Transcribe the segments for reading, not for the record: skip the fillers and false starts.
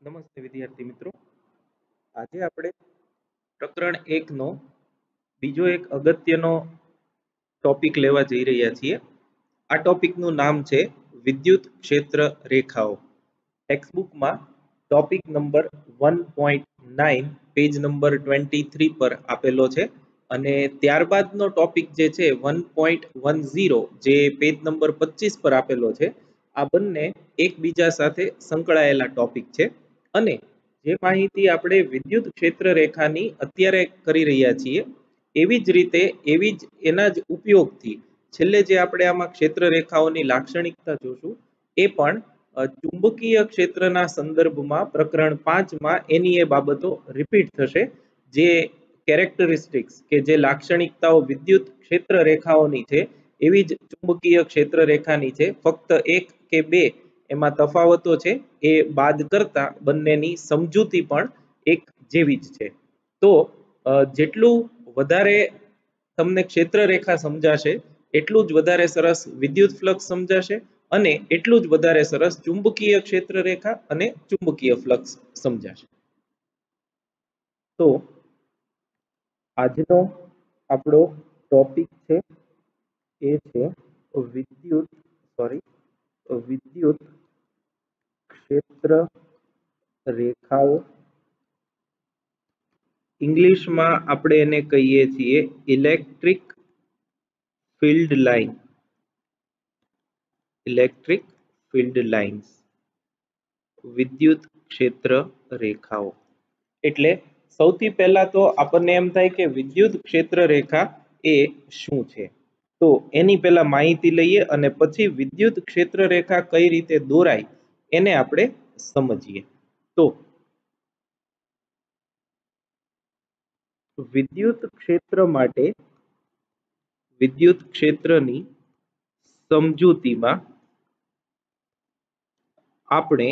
નમસ્તે વિદ્યાર્થી મિત્રો. આજે આપણે પ્રકરણ 1 નો બીજો એક અગત્યનો ટોપિક લેવા જઈ રહ્યા છીએ. આ ટોપિકનું નામ છે વિદ્યુત ક્ષેત્ર રેખાઓ. ટેક્સ્ટબુકમાં ટોપિક નંબર 1.9 પેજ નંબર 23 પર આપેલો છે અને ત્યારબાદનો ટોપિક જે છે 1.10 જે પેજ નંબર 25 પર આપેલો છે. આ બંને એકબીજા સાથે સંકળાયેલા ટોપિક છે અને જે માહિતી આપણે વિદ્યુત ક્ષેત્ર રેખાની અત્યારે કરી રહ્યા છીએ એવી જ રીતે એના જ ઉપયોગથી છેલ્લે જે આપણે આમાં ક્ષેત્ર રેખાઓની લાક્ષણિકતા જોશું એ પણ ચુંબકીય ક્ષેત્રના સંદર્ભમાં પ્રકરણ 5માં એની એ બાબતો રિપીટ થશે. જે કેરેક્ટરિસ્ટિક્સ કે જે લાક્ષણિકતાઓ વિદ્યુત ક્ષેત્ર રેખાઓની છે એવી જ ચુંબકીય ક્ષેત્ર રેખાની છે. ફક્ત એક કે બે એમાં તફાવતો છે, એ બાદ કરતા બંનેની સમજૂતી પણ એક જેવી જ છે. તો જેટલું વધારે તમને ક્ષેત્ર રેખા સમજાશે એટલું જ વધારે સરસ વિદ્યુત ફ્લક્સ સમજાશે અને એટલું જ વધારે સરસ ચુંબકીય ક્ષેત્ર રેખા અને ચુંબકીય ફ્લક્સ સમજાશે. તો આજનો આપણો ટોપિક છે એ છે વિદ્યુત ક્ષેત્ર રેખાઓ. ઇંગ્લિશમાં આપણે એને કહીએ છીએ electric field line. Electric field lines, વિદ્યુત ક્ષેત્ર રેખાઓ. એટલે સૌથી પહેલા તો આપણને એમ થાય કે વિદ્યુત ક્ષેત્ર રેખા એ શું છે. તો એની પહેલા માહિતી લઈએ અને પછી વિદ્યુત ક્ષેત્ર રેખા કઈ રીતે દોરાય એને આપણે સમજીએ. તો વિદ્યુત ક્ષેત્ર માટે વિદ્યુત ક્ષેત્રની સમજૂતીમાં આપણે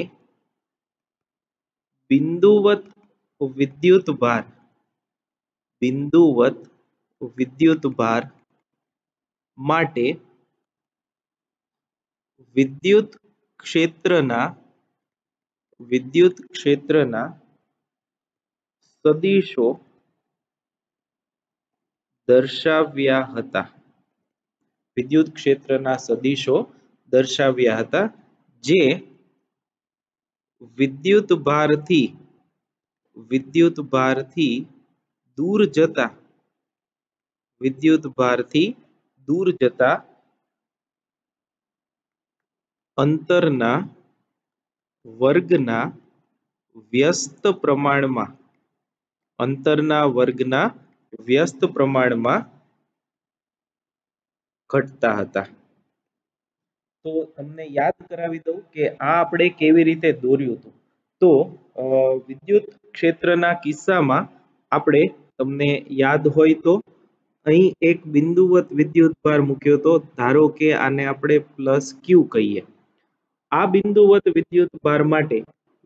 બિંદુવત વિદ્યુતભાર માટે વિદ્યુત ક્ષેત્રના સદિશો દર્શાવ્યા હતા. વિદ્યુત ક્ષેત્રના સદિશો દર્શાવ્યા હતા જે વિદ્યુતભારથી દૂર જતા અંતરના વર્ગના વ્યસ્ત પ્રમાણમાં ઘટતા હતા. તો તમને યાદ કરાવી દઉં કે આ આપણે કેવી રીતે દોર્યું હતું. તો વિદ્યુત ક્ષેત્રના કિસ્સામાં આપણે તમને યાદ હોય તો અહીં એક બિંદુવત વિદ્યુતભાર મૂક્યો હતો. ધારો કે આને આપણે +Q કહીએ. આ બિંદુવત વિદ્યુતભાર માટે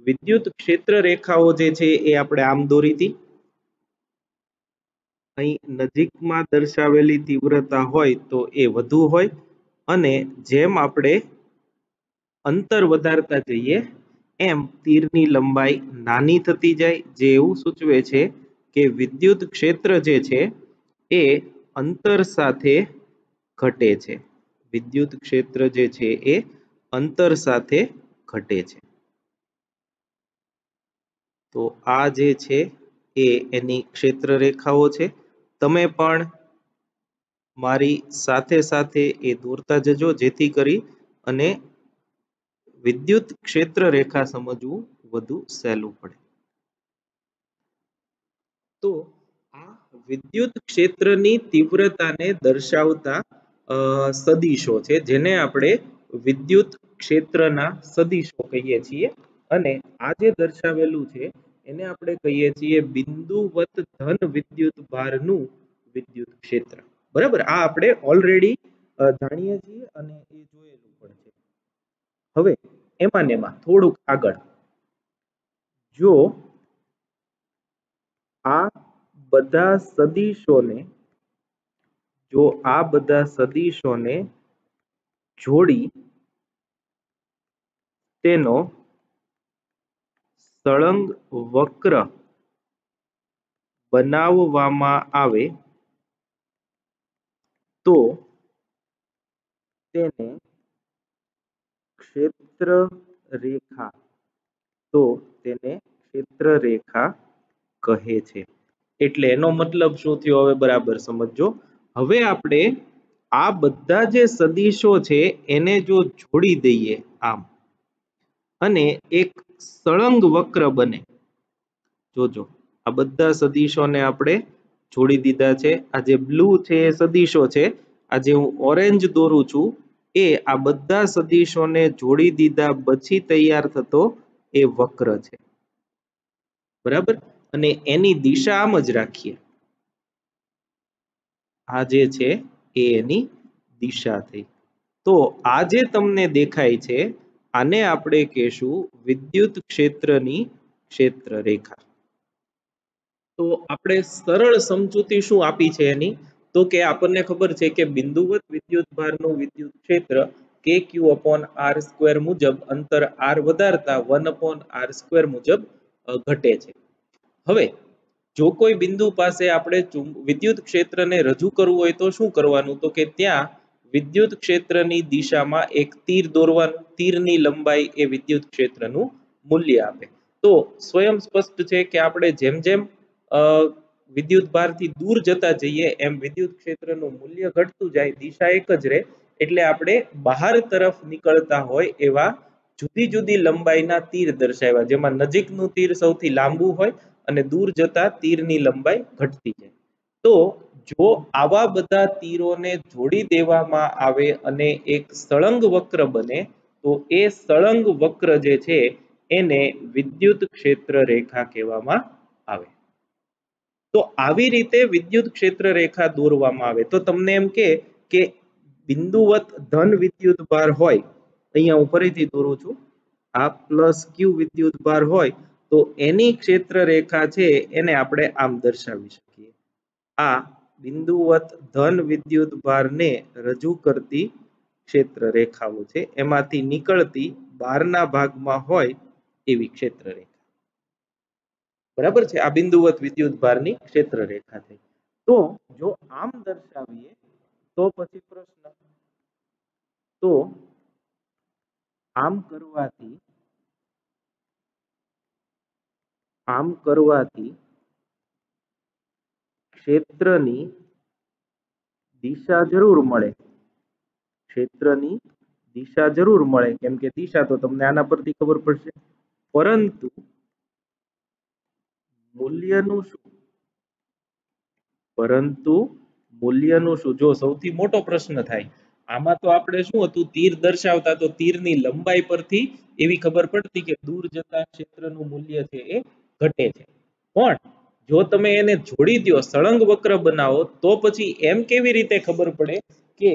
વિદ્યુત ક્ષેત્ર રેખાઓ જે છે એ આપણે આમ દોરી હતી. અહીં નજીકમાં દર્શાવેલી તીવ્રતા હોય તો એ વધુ હોય અને જેમ આપણે અંતર વધારતા જઈએ એમ તીરની લંબાઈ નાની થતી જાય, જે એવું સૂચવે છે કે વિદ્યુત ક્ષેત્ર જે છે એ અંતર સાથે ઘટે છે. વિદ્યુત ક્ષેત્ર જે છે એ અંતર સાથે ઘટે છે. તો આ જે છે એ એની ક્ષેત્ર રેખાઓ છે. તમે પણ મારી સાથે સાથે એ દોરતા જજો જેથી કરી અને વિદ્યુત ક્ષેત્ર રેખા સમજવું વધુ સહેલું પડે. તો આ વિદ્યુત ક્ષેત્રની તીવ્રતાને દર્શાવતા સદિશો છે જેને આપણે વિદ્યુત ક્ષેત્રના સદિશો કહીએ છીએ અને આ જે દર્શાવેલું છે એને આપણે કહીએ છીએ બિંદુવત ધન વિદ્યુતભારનું વિદ્યુત ક્ષેત્ર. બરાબર, આ આપણે ઓલરેડી જાણીએ છીએ અને એ જોયેલું પણ છે. હવે એમાં થોડુંક આગળ, જો આ બધા સદિશોને જોડી તેનો સળંગ વક્ર બનાવવામાં આવે તો તેને ક્ષેત્ર રેખા તો તેને ક્ષેત્ર રેખા કહે છે. એટલે એનો મતલબ શું થયો હવે બરાબર સમજો. હવે આપણે આ બધા જે સદિશો છે એને જો જોડી દઈએ આમ અને એક સળંગ વક્ર બને. જોજો આ બધા સદિશોને આપણે જોડી દીધા છે. આ જે બ્લુ છે એ સદિશો છે, આ જે હું ઓરેન્જ દોરું છું એ આ બધા સદિશોને જોડી દીધા પછી તૈયાર થતો એ વક્ર છે. બરાબર. અને એની દિશા આમ જ રાખીએ. આ જે છે એ એની દિશા થઈ. તો આ જે તમને દેખાય છે આને આપણે કહેશું વિદ્યુત ક્ષેત્રની ક્ષેત્ર રેખા. તો આપણે સરળ સમજૂતી શું આપી છે એની, તો કે આપણને ખબર છે કે બિંદુવત વિદ્યુતભારનું વિદ્યુત ક્ષેત્ર kq/r² મુજબ અંતર r વધારતા 1/r² મુજબ ઘટે છે. હવે જો કોઈ બિંદુ પાસે આપણે વિદ્યુત ક્ષેત્રને રજૂ કરવું હોય તો શું કરવાનું, તો કે ત્યાં વિદ્યુત ક્ષેત્રની દિશામાં એક તીર દોરવાનું. તીરની લંબાઈ એ વિદ્યુત ક્ષેત્રનું મૂલ્ય આપે. તો સ્વયં સ્પષ્ટ છે કે આપણે જેમ જેમ વિદ્યુત ભારથી દૂર જતા જઈએ એમ વિદ્યુત ક્ષેત્રનું મૂલ્ય ઘટતું જાય, દિશા એક જ રહે. એટલે આપણે બહાર તરફ નીકળતા હોય એવા જુદી જુદી લંબાઈના તીર દર્શાવ્યા, જેમાં નજીકનું તીર સૌથી લાંબુ હોય અને દૂર જતા તીરની લંબાઈ ઘટતી જાય. તો જો આવા બધા તીરોને જોડી દેવામાં આવે અને એક સળંગ વક્ર બને તો એ સળંગ વક્ર જે છે એને વિદ્યુત ક્ષેત્ર રેખા કહેવામાં આવે. તો આવી રીતે વિદ્યુત ક્ષેત્ર રેખા દોરવામાં આવે. તો તમને એમ કે બિંદુવત ધન વિદ્યુત ભાર હોય, અહીંયા હું ફરીથી દોરું છું, આ પ્લસ ક્યુ વિદ્યુત ભાર હોય તો એની ક્ષેત્ર રેખા છે એને આપણે આમ દર્શાવી શકીએ. આ બિંદુવત ધન વિદ્યુત ભારને રજૂ કરતી ક્ષેત્ર રેખાઓ છે, એમાંથી નીકળતી બહારના ભાગમાં હોય એવી ક્ષેત્ર રેખા. બરાબર છે. આ બિંદુવત વિદ્યુત ભારની ક્ષેત્ર રેખા થઈ. તો જો આમ દર્શાવીએ તો પછી પ્રશ્ન, તો આમ કરવાથી ક્ષેત્રની દિશા જરૂર મળે. ક્ષેત્રની દિશા જરૂર મળે, કેમ કે દિશા તો તમને આના પરથી ખબર પડશે. પરંતુ મૂલ્યનું શું? જો સૌથી મોટો પ્રશ્ન થાય આમાં, તો આપણે શું હતું, તીર દર્શાવતા તો તીરની લંબાઈ પરથી એવી ખબર પડતી કે દૂર જતા ક્ષેત્રનું મૂલ્ય છે એ ઘટે છે. પણ જો તમે એને જોડી દો, સળંગ વક્ર બનાવો, તો પછી એમ કેવી રીતે ખબર પડે કે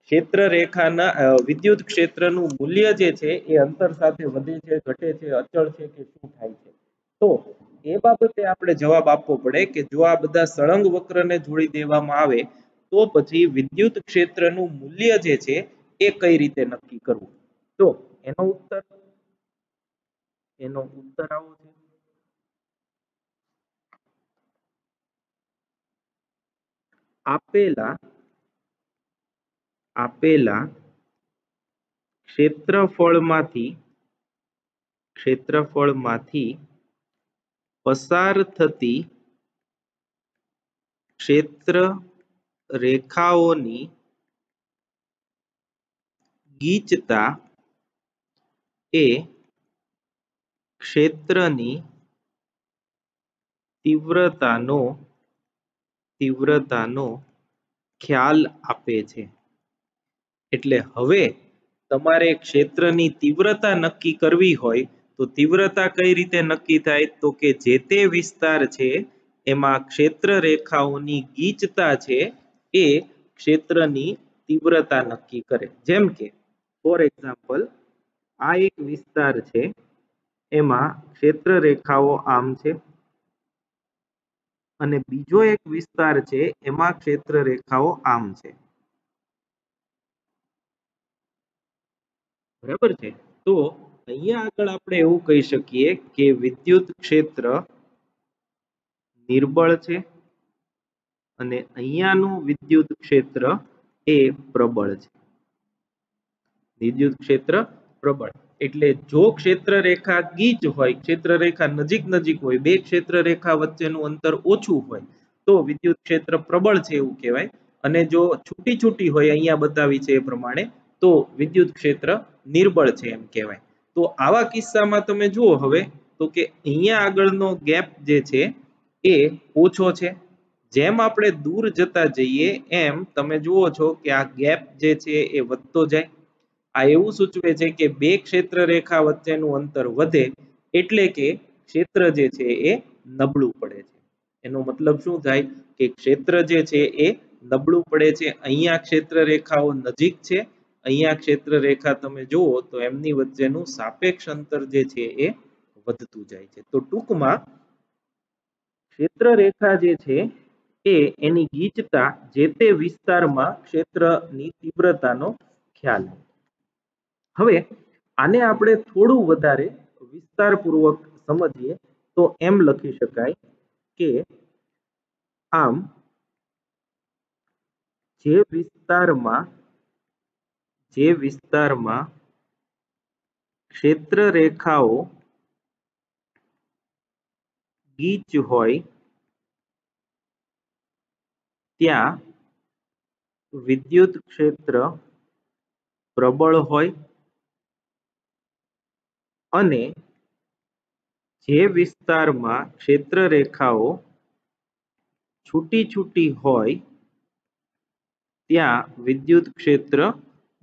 ક્ષેત્ર રેખાના વિદ્યુત ક્ષેત્રનું મૂલ્ય જે છે એ અંતર સાથે વધે છે, ઘટે છે, અચળ છે કે શું થાય છે? તો એ બાબતે આપણે જવાબ આપવો પડે કે જો આ બધા સળંગ વક્રને જોડી દેવામાં આવે તો પછી વિદ્યુત ક્ષેત્રનું મૂલ્ય જે છે એ કઈ રીતે નક્કી કરવું. તો એનો ઉત્તર આવો છે. આપેલા ક્ષેત્રફળમાંથી પસાર થતી ક્ષેત્ર રેખાઓની ગીચતા એ ક્ષેત્રની તીવ્રતાનો ખ્યાલ આપે છે. એટલે હવે તમારે ક્ષેત્રની તીવ્રતા નક્કી કરવી હોય તો તીવ્રતા કઈ રીતે નક્કી થાય, તો કે જે તે વિસ્તાર છે એમાં ક્ષેત્ર રેખાઓની ગીચતા છે એ ક્ષેત્રની તીવ્રતા નક્કી કરે. જેમ કે ફોર એક્ઝામ્પલ, આ એક વિસ્તાર છે, એમાં ક્ષેત્ર રેખાઓ આમ છે, અને બીજો એક વિસ્તાર છે એમાં ક્ષેત્ર રેખાઓ આમ છે. બરાબર છે. તો અહીંયા આગળ આપણે એવું કહી શકીએ કે વિદ્યુત ક્ષેત્ર નિર્બળ છે અને અહીંયાનું વિદ્યુત ક્ષેત્ર એ પ્રબળ છે. વિદ્યુત ક્ષેત્ર પ્રબળ એટલે જો ક્ષેત્ર રેખા ગીચ હોય, ક્ષેત્ર રેખા નજીક નજીક હોય, બે ક્ષેત્ર રેખા વચ્ચેનું અંતર ઓછું હોય તો વિદ્યુત ક્ષેત્ર પ્રબળ છે એવું કહેવાય. અને જો છૂટી છૂટી હોય અહીંયા બતાવી છે એ પ્રમાણે તો વિદ્યુત ક્ષેત્ર નિર્બળ છે એમ કહેવાય. તો આવા કિસ્સામાં તમે જુઓ હવે તો કે અહીંયા આગળનો ગેપ જે છે એ ઓછો છે. જેમ આપણે દૂર જતા જઈએ એમ તમે જુઓ છો કે આ ગેપ જે છે એ વધતો જાય. આ એવું સૂચવે છે કે બે ક્ષેત્ર રેખા વચ્ચેનું અંતર વધે એટલે કે ક્ષેત્ર જે છે એ નબળું પડે છે. એનો મતલબ શું થાય કે ક્ષેત્ર જે છે એ નબળું પડે છે. અહીંયા ક્ષેત્ર રેખાઓ નજીક છે, અહીંયા ક્ષેત્ર રેખા તમે જુઓ તો એમની વચ્ચેનું સાપેક્ષ અંતર જે છે એ વધતું જાય છે. તો ટૂંકમાં ક્ષેત્ર રેખા જે છે એ એની ગીચતા જે તે વિસ્તારમાં ક્ષેત્રની તીવ્રતાનો ખ્યાલ છે. હવે આને આપણે થોડું વધારે વિસ્તારપૂર્વક સમજીએ તો એમ લખી શકાય કે આમ જે વિસ્તારમાં ક્ષેત્ર રેખાઓ ગીચ હોય ત્યાં વિદ્યુત ક્ષેત્ર પ્રબળ હોય અને જે વિસ્તારમાં ક્ષેત્ર રેખાઓ છૂટી છૂટી હોય ત્યાં વિદ્યુત ક્ષેત્ર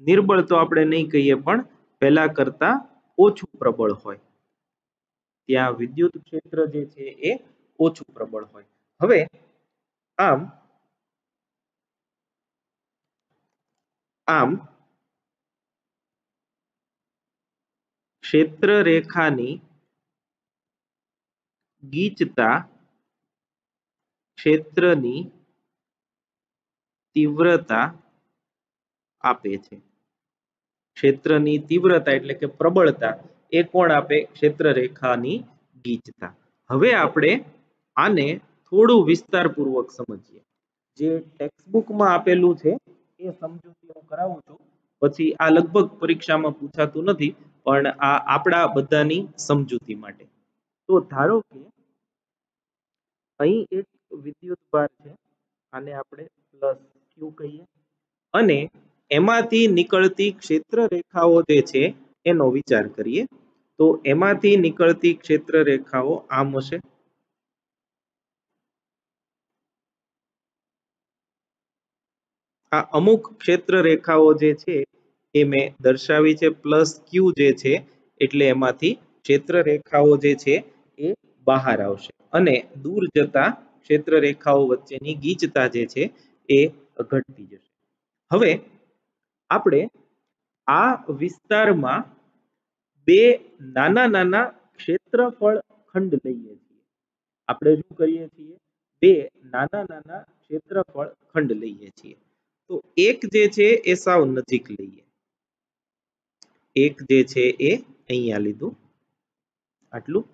નિર્બળ તો આપણે નહીં કહીએ પણ પહેલા કરતા ઓછું પ્રબળ હોય. ત્યાં વિદ્યુત ક્ષેત્ર જે છે એ ઓછું પ્રબળ હોય. હવે આમ ક્ષેત્ર રેખાની ગીચતા ક્ષેત્રની તીવ્રતા આપે છે. ક્ષેત્રની તીવ્રતા એટલે કે પ્રબળતા એ કોણ આપે? ક્ષેત્ર રેખાની ગીચતા. હવે આપણે આને થોડું વિસ્તારપૂર્વક સમજીએ. જે ટેક્સ્ટબુકમાં આપેલું છે એ સમજૂતી હું કરાવું છું. પછી આ લગભગ પરીક્ષામાં પૂછાતું નથી પણ આ આપણા બધાની સમજૂતી માટે. તો ધારો કે અહીં એક વિદ્યુત ભાર છે, આને આપણે પ્લસ ક્યુ કહીએ, અને એમાંથી નીકળતી ક્ષેત્ર રેખાઓ જે છે એનો વિચાર કરીએ તો એમાંથી નીકળતી ક્ષેત્ર રેખાઓ આમ હશે. આ અમુક ક્ષેત્ર રેખાઓ જે છે એ મેં દર્શાવી છે પ્લસ ક્યુ જે છે એટલે એમાંથી ક્ષેત્ર રેખાઓ જે છે એ બહાર આવશે અને દૂર જતા ક્ષેત્ર રેખાઓ વચ્ચેની ગીચતા જે છે એ ઘટતી જશે. હવે આપણે આ વિસ્તારમાં બે નાના નાના ક્ષેત્રફળ ખંડ લઈએ છીએ. આપણે શું કરીએ છીએ? બે નાના નાના ક્ષેત્રફળ ખંડ લઈએ છીએ. તો એક જે છે એ સાવ નજીક લઈએ. એક જે છે એ અહીંયા લીધું આટલું,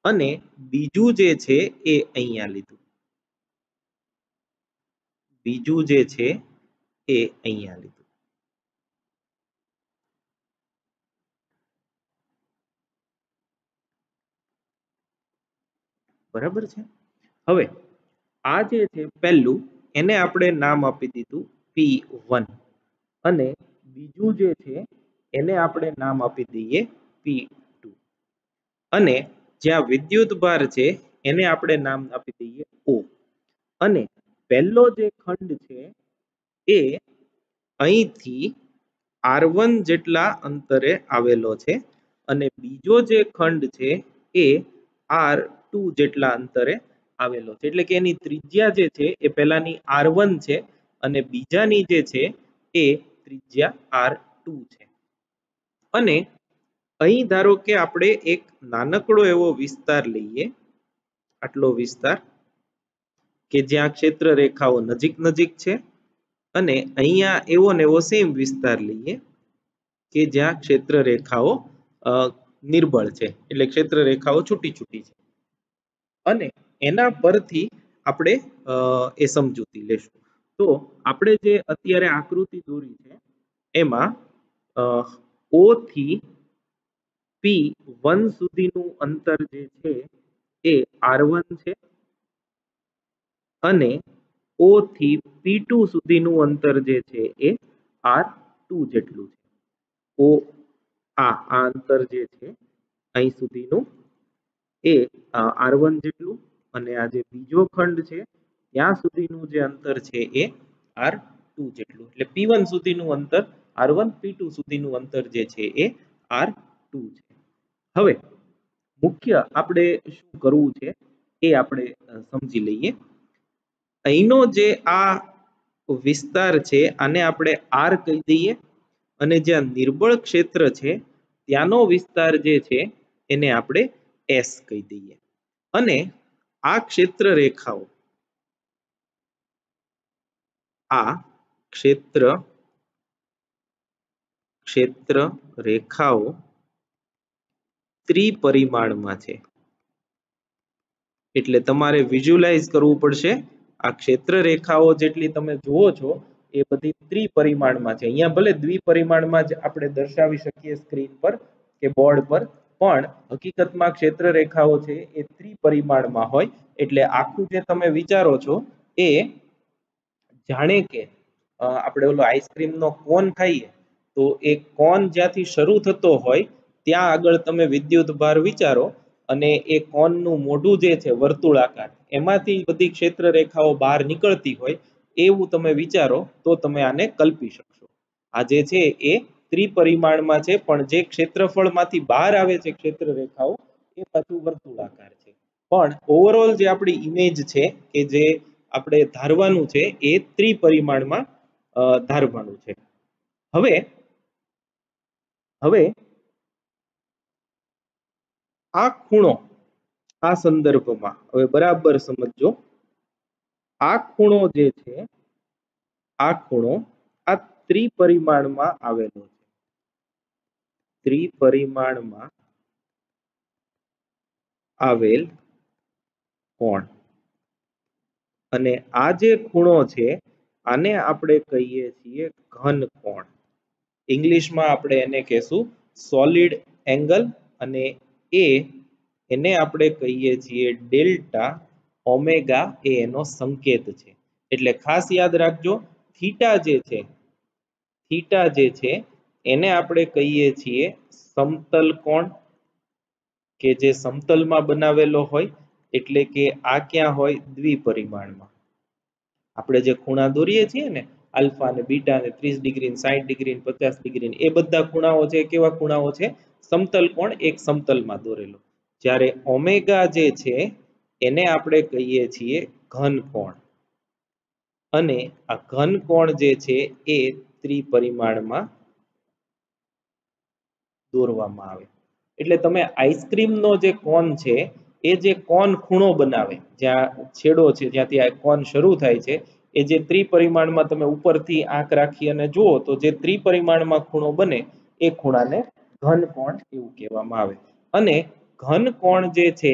અને બીજું જે છે એ અહીંયા લીધું. બીજું જે છે એ અહીંયા લીધું. બરાબર છે. હવે આ જે છે પહેલું એને આપણે નામ આપી દીધું P1 અને બીજું જે છે એને આપણે નામ આપી દઈએ P2 અને જ્યાં વિદ્યુત ભાર છે એને આપણે નામ આપી દઈએ O. અને પહેલો જે ખંડ છે એ અહીંથી R1 જેટલા અંતરે આવેલો છે અને બીજો જે ખંડ છે એ R2 જેટલા અંતરે આવેલો છે. એટલે કે એની ત્રિજ્યા જે છે એ પહેલાની R1 છે અને બીજાની જે છે એ ત્રિજ્યા R2 છે. અને અહીં ધારો કે આપણે એક નાનકડો એવો વિસ્તાર લઈએ, આટલો વિસ્તાર કે જ્યાં ક્ષેત્ર રેખાઓ નજીક નજીક છે, અને અહીંયા એવો ને એવો સેમ વિસ્તાર લઈએ કે જ્યાં ક્ષેત્ર રેખાઓ નિર્બળ છે, એટલે ક્ષેત્ર રેખાઓ છૂટી છૂટી છે અને એના પરથી આપણે એ સમજૂતી લેશું. તો આપણે જે અત્યારે આકૃતિ દોરી છે એમાં O થી P1 સુધીનું અંતર જે છે એ R1 છે અને O થી P2 સુધીનું અંતર જે છે એ R2 જેટલું છે. O આ અંતર જે છે અહીં સુધીનું એ R1 જેટલું અને આ જે બીજો ખંડ છે ત્યાં સુધીનું જે અંતર છે એ R2 જેટલું, એટલે P1 સુધીનું અંતર R1, P2 સુધીનું અંતર જે છે એ R2 છે. હવે મુખ્ય આપણે શું કરવું છે એ આપણે સમજી લઈએ. અહીંનો જે આ વિસ્તાર છે આને આપણે R કહી દઈએ અને જ્યાં નિર્બળ ક્ષેત્ર છે ત્યાંનો વિસ્તાર જે છે એને આપણે S કહી દઈએ અને આ ક્ષેત્ર રેખાઓ ત્રિપરિમાણમાં છે, એટલે તમારે વિઝ્યુઅલાઇઝ કરવું પડશે. આ ક્ષેત્ર રેખાઓ જેટલી તમે જુઓ છો એ બધી ત્રિપરિમાણમાં છે. અહીંયા ભલે દ્વિપરિમાણમાં જ આપણે દર્શાવી શકીએ સ્ક્રીન પર કે બોર્ડ પર, પણ હકીકતમાં ક્ષેત્ર રેખાઓ છે એ ત્રિપરિમાણમાં હોય. એટલે આખું જે તમે વિચારો છો એ જાણે કે આપણે ઓલો આઈસ્ક્રીમનો કોન ખાઈએ તો એ કોન જ્યાંથી શરૂ થતો હોય ત્યાં આગળ તમે વિદ્યુત ભાર વિચારો અને એ કોનનું મોઢું જે છે વર્તુળાકાર, એમાંથી બધી ક્ષેત્ર રેખાઓ બહાર નીકળતી હોય એવું તમે વિચારો તો તમે આને કલ્પી શકશો. આ જે છે એ ત્રિપરિમાણમાં છે, પણ જે ક્ષેત્રફળમાંથી બહાર આવે છે ક્ષેત્ર રેખાઓ એ પાછું વર્તુળાકાર છે. પણ ઓવરઓલ જે આપણી ઇમેજ છે કે જે આપણે ધારવાનું છે એ ત્રિપરિમાણમાં ધારવાનું છે. હવે આ ખૂણો આ સંદર્ભમાં હવે બરાબર સમજો. આ ખૂણો જે છે આ ખૂણો આ ત્રિપરિમાણમાં આવેલો છે, ત્રિપરિમાણમાં આવેલ કોણ, અને આ જે ખૂણો છે આને આપણે કહીએ છીએ ઘન કોણ. ઇંગ્લિશમાં આપણે એને કહેશું સોલિડ એંગલ અને એને આપણે કહીએ છીએ ડેલ્ટા ઓમેગા, એ એનો સંકેત છે. એટલે ખાસ યાદ રાખજો, થીટા જે છે એને આપણે કહીએ છીએ સમતલ કોણ, કે જે સમતલમાં બનાવેલો હોય. એટલે કે આ ક્યાં હોય? દ્વિપરિમાણમાં. આપણે જે ખૂણા દોરીએ છીએ ને આલ્ફા અને બીટા ને 30 ડિગ્રી 60 ડિગ્રી 50 ડિગ્રી, એ બધા ખૂણાઓ છે કેવા ખૂણાઓ છે? સમતલ કોણ, એક સમતલમાં દોરેલો. જ્યારે ઓમેગા જે છે એને આપણે કહીએ છીએ ઘન કોણ, અને આ ઘન કોણ જે છે એ ત્રિપરિમાણમાં દોરવામાં આવે. એટલે તમે આઈસ્ક્રીમનો જે કોન છે એ જે કોન ખૂણો બનાવે, જ્યાં છેડો છે જ્યાંથી આ કોન શરૂ થાય છે, એ જે ત્રિપરિમાણમાં તમે ઉપરથી આંખ રાખી અને જુઓ તો જે ત્રિપરિમાણમાં ખૂણો બને એ ખૂણાને ઘન કોણ એવું કહેવામાં આવે. અને ઘન કોણ જે છે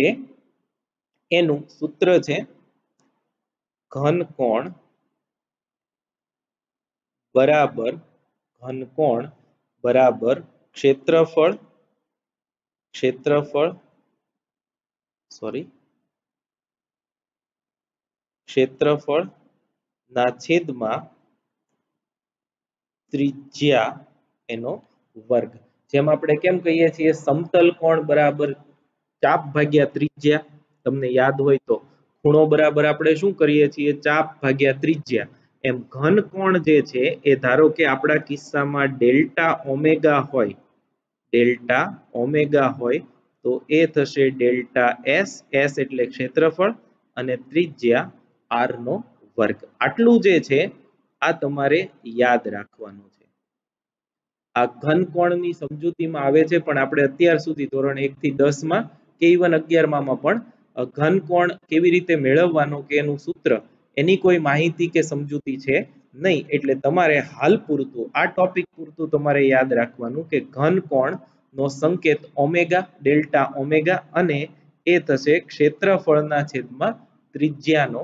એનું સૂત્ર છે ઘન કોણ બરાબર ક્ષેત્રફળ ના છેદમાં ત્રિજ્યા એનો વર્ગ. જેમ આપણે કેમ કહીએ છીએ સમતલ કોણ બરાબર ચાપ ભાગ્યા ત્રિજ્યા, તમને યાદ હોય તો ખૂણો બરાબર આપણે શું કરીએ છીએ? ચાપ ભાગ્યા ત્રિજ્યા. એમ ઘન કોણ જે છે એ ધારો કે આપણા કિસ્સામાં ડેલ્ટા ઓમેગા હોય તો એ થશે ડેલ્ટા એસ. એસ એટલે ક્ષેત્રફળ અને ત્રિજ્યા આર નો વર્ગ. આટલું જે છે આ તમારે યાદ રાખવાનું છે. આ ઘન કોણની સમજૂતીમાં આવે છે, પણ આપણે અત્યાર સુધી ધોરણ 1 થી 10 માં કે ઇવન 11 માં પણ ઘન કોણ કેવી રીતે મેળવવાનો કે એનું સૂત્ર એની કોઈ માહિતી કે સમજૂતી છે નહીં. એટલે તમારે હાલ પૂરતું આ ટોપિક પૂરતું તમારે યાદ રાખવાનું કે ઘન કોણ નો સંકેત ઓમેગા, ડેલ્ટા ઓમેગા અને એ થશે ક્ષેત્રફળના છેદમાં ત્રિજ્યાનો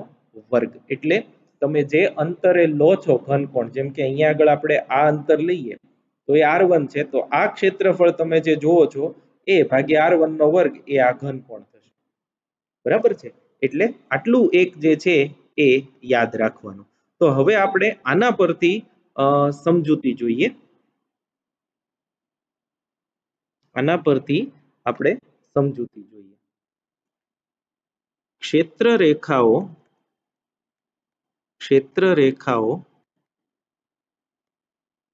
વર્ગ. એટલે તમે જે અંતરે લો છો ઘનકોણ, જેમ કે અહીંયા આગળ આપણે આ અંતર લઈએ તો એ R1 છે, તો આ ક્ષેત્રફળ તમે જે જોવો છો એ ભાગ્યા R1 નો વર્ગ એ આ ઘનકોણ થશે. બરાબર છે? એટલે આટલું એક જે છે એ યાદ રાખવાનું. તો હવે આપણે આના પરથી સમજૂતી જોઈએ. આના પરથી આપણે સમજૂતી જોઈએ. ક્ષેત્ર રેખાઓ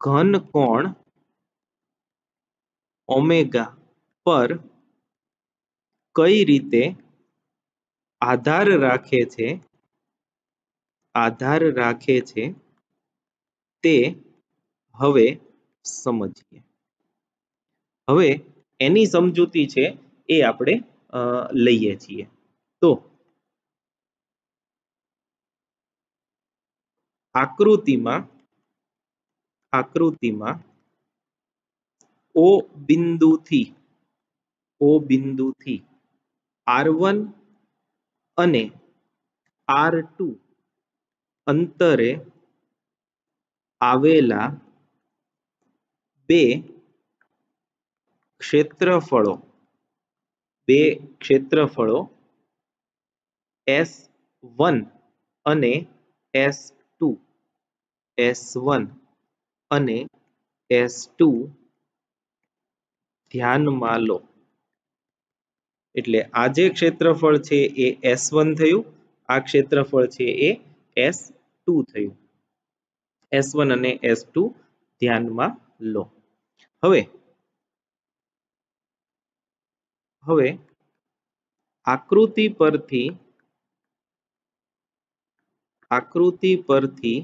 ઘનકોણ ઓમેગા પર કઈ રીતે આધાર રાખે છે તે હવે સમજીએ. હવે એની સમજૂતી છે એ આપણે લઈએ છીએ. તો આકૃતિમાં O બિંદુથી R1 અને R2 અંતરે આવેલા બે ક્ષેત્રફળો S1 અને S2 ધ્યાનમાં લો. એટલે આ જે ક્ષેત્રફળ છે એ S1 થયું, આ ક્ષેત્રફળ છે એ S2 થયું. S1 અને S2 ધ્યાનમાં લો. હવે આકૃતિ પરથી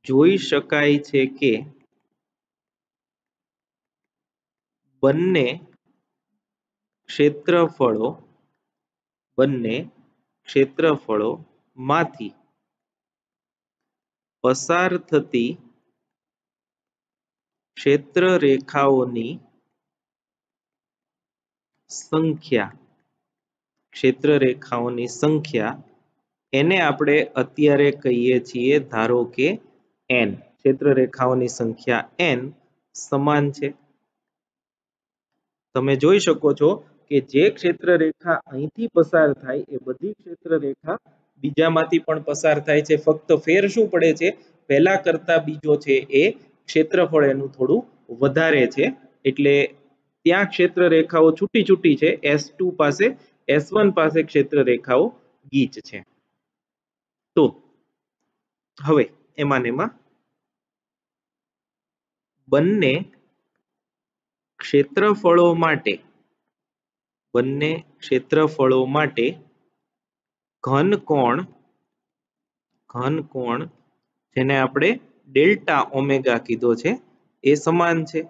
જોઈ શકાય છે કે બંને ક્ષેત્રફળોમાંથી પસાર થતી ક્ષેત્ર રેખાઓની સંખ્યા એને આપણે અત્યારે કહીએ છીએ ધારો કે n. ક્ષેત્ર રેખાઓની સંખ્યા n સમાન છે. તમે જોઈ શકો છો કે જે ક્ષેત્ર રેખા અહીંથી પસાર થાય એ બધી ક્ષેત્ર રેખા બીજામાંથી પણ પસાર થાય છે. ફક્ત ફેર શું પડે છે, પહેલા કરતા બીજો છે એ ક્ષેત્રફળ એનું થોડું વધારે છે. એટલે ત્યાં ક્ષેત્ર રેખાઓ છૂટી છે. S2 પાસે, S1 પાસે ક્ષેત્ર રેખાઓ ગીચ છે. તો હવે એમાં બંને ક્ષેત્રફળો માટે ઘનકોણ જેને આપણે ડેલ્ટા ઓમેગા કીધો છે એ સમાન છે.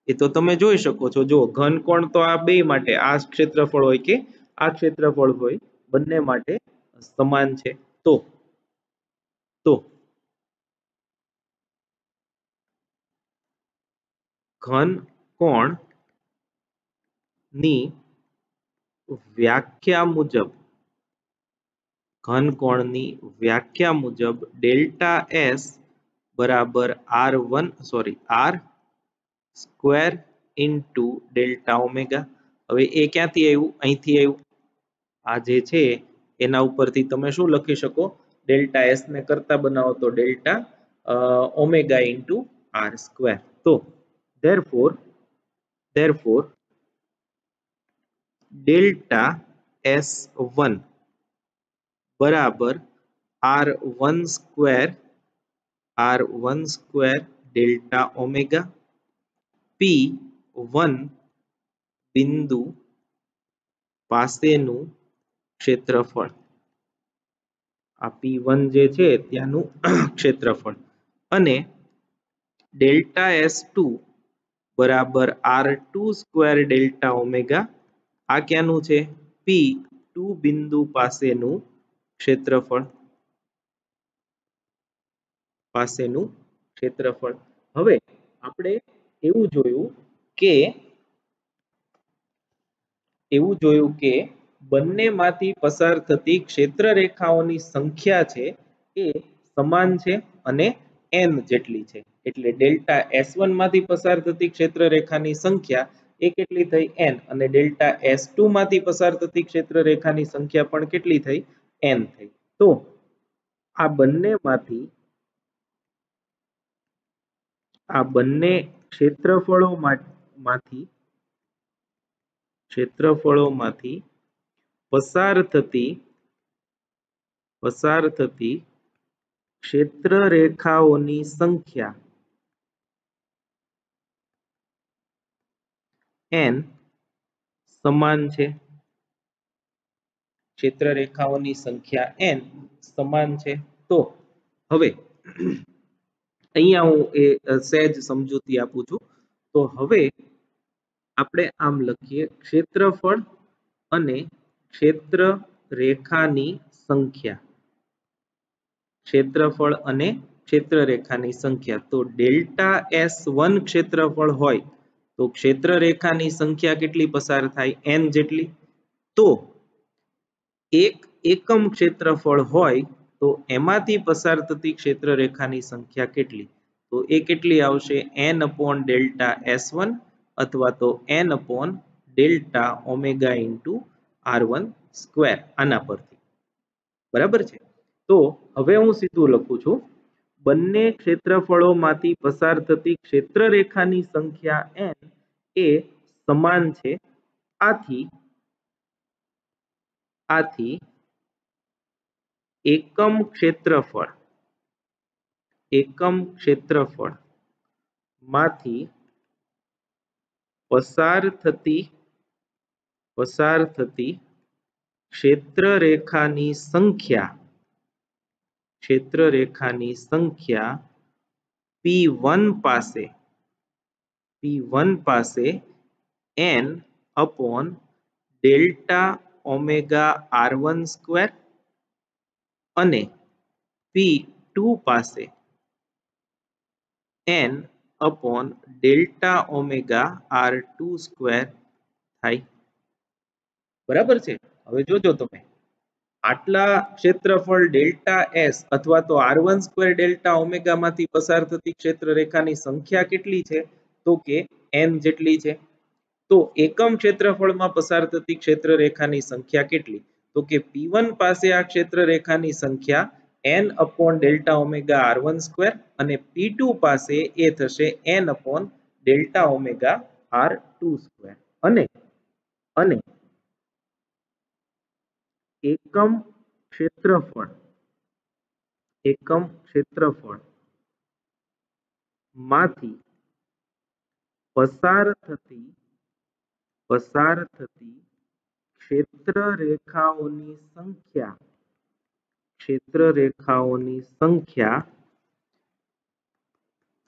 એ તો તમે જોઈ શકો છો. જો ઘનકોણ તો આ બે માટે, આ ક્ષેત્રફળ હોય કે આ ક્ષેત્રફળ હોય, બંને માટે સમાન છે. તો ઘનકોણની વ્યાખ્યા મુજબ ડેલ્ટા S બરાબર R square into delta omega. હવે એ ક્યાંથી આવ્યું? અહીંથી આવ્યું. આ જે છે એના ઉપરથી તમે શું લખી શકો? ડેલ્ટા S ને કરતા બનાવો તો delta omega into R square. તો therefore ડેલ્ટા S1 બરાબર R1 square delta omega P1 બિંદુ પાસેનું ક્ષેત્રફળ. આ P1 જે છે ત્યાંનું ક્ષેત્રફળ. અને ડેલ્ટા S2 બરાબર R2 સ્ક્વેર ડેલ્ટા ઓમેગા. આ ક્યાંનું છે? P2 બિંદુ પાસેનું ક્ષેત્રફળ. હવે આપણે એવું જોયું કે એવું જોયું કે બંનેમાંથી પસાર થતી ક્ષેત્ર રેખાઓની સંખ્યા છે એ સમાન છે અને n જેટલી છે એટલે ડેલ્ટા S1 માંથી પસાર થતી ક્ષેત્ર રેખાની સંખ્યા એ કેટલી થઈ n અને ડેલ્ટા S2 માંથી પસાર થતી ક્ષેત્ર રેખાની સંખ્યા પણ કેટલી થઈ n થઈ તો આ બંને ક્ષેત્રફળોમાંથી પસાર થતી ક્ષેત્ર રેખાઓની સંખ્યા n સમાન છે ક્ષેત્ર રેખાઓની સંખ્યા n સમાન છે તો હવે અહીંયા હું એ સહેજ સમજૂતી આપું છું તો હવે આપણે આમ લખીએ ક્ષેત્રફળ અને ક્ષેત્ર રેખાની સંખ્યા ક્ષેત્રફળ અને ક્ષેત્ર રેખાની સંખ્યા તો ડેલ્ટા S1 ક્ષેત્રફળ હોય તો ક્ષેત્ર રેખાની સંખ્યા કેટલી પસાર થાય n જેટલી તો એક એકમ ક્ષેત્રફળ હોય તો એમાંથી પસાર થતી ક્ષેત્ર રેખાની સંખ્યા કેટલી તો એ કેટલી આવશે n upon ડેલ્ટા S1 અથવા તો n upon delta omega into R1 square આના પરથી બરાબર છે તો હવે હું સીધું લખું છું બંને ક્ષેત્રફળોમાંથી પસાર થતી ક્ષેત્ર રેખાની સંખ્યા n એ સમાન છે આથી એકમ ક્ષેત્રફળ માંથી પસાર થતી ક્ષેત્ર રેખાની સંખ્યા P1 પાસે n upon delta omega R1 square અને P2 પાસે n upon delta omega R2 square થાય બરાબર છે હવે જોજો તમે આટલા ક્ષેત્રફળ ડેલ્ટા S અથવા તો R1 સ્ક્વેર ડેલ્ટા ઓમેગા માંથી પસાર થતી ક્ષેત્ર રેખાની સંખ્યા કેટલી છે તો કે n જેટલી છે તો એકમ ક્ષેત્રફળમાં પસાર થતી ક્ષેત્ર રેખાની સંખ્યા કેટલી તો કે P1 પાસે આ ક્ષેત્ર રેખાની સંખ્યા n upon delta omega R1 square અને P2 પાસે એ થશે n upon delta omega R2 square અને એકમ ક્ષેત્રફળ માંથી પસાર થતી ક્ષેત્ર રેખાઓની સંખ્યા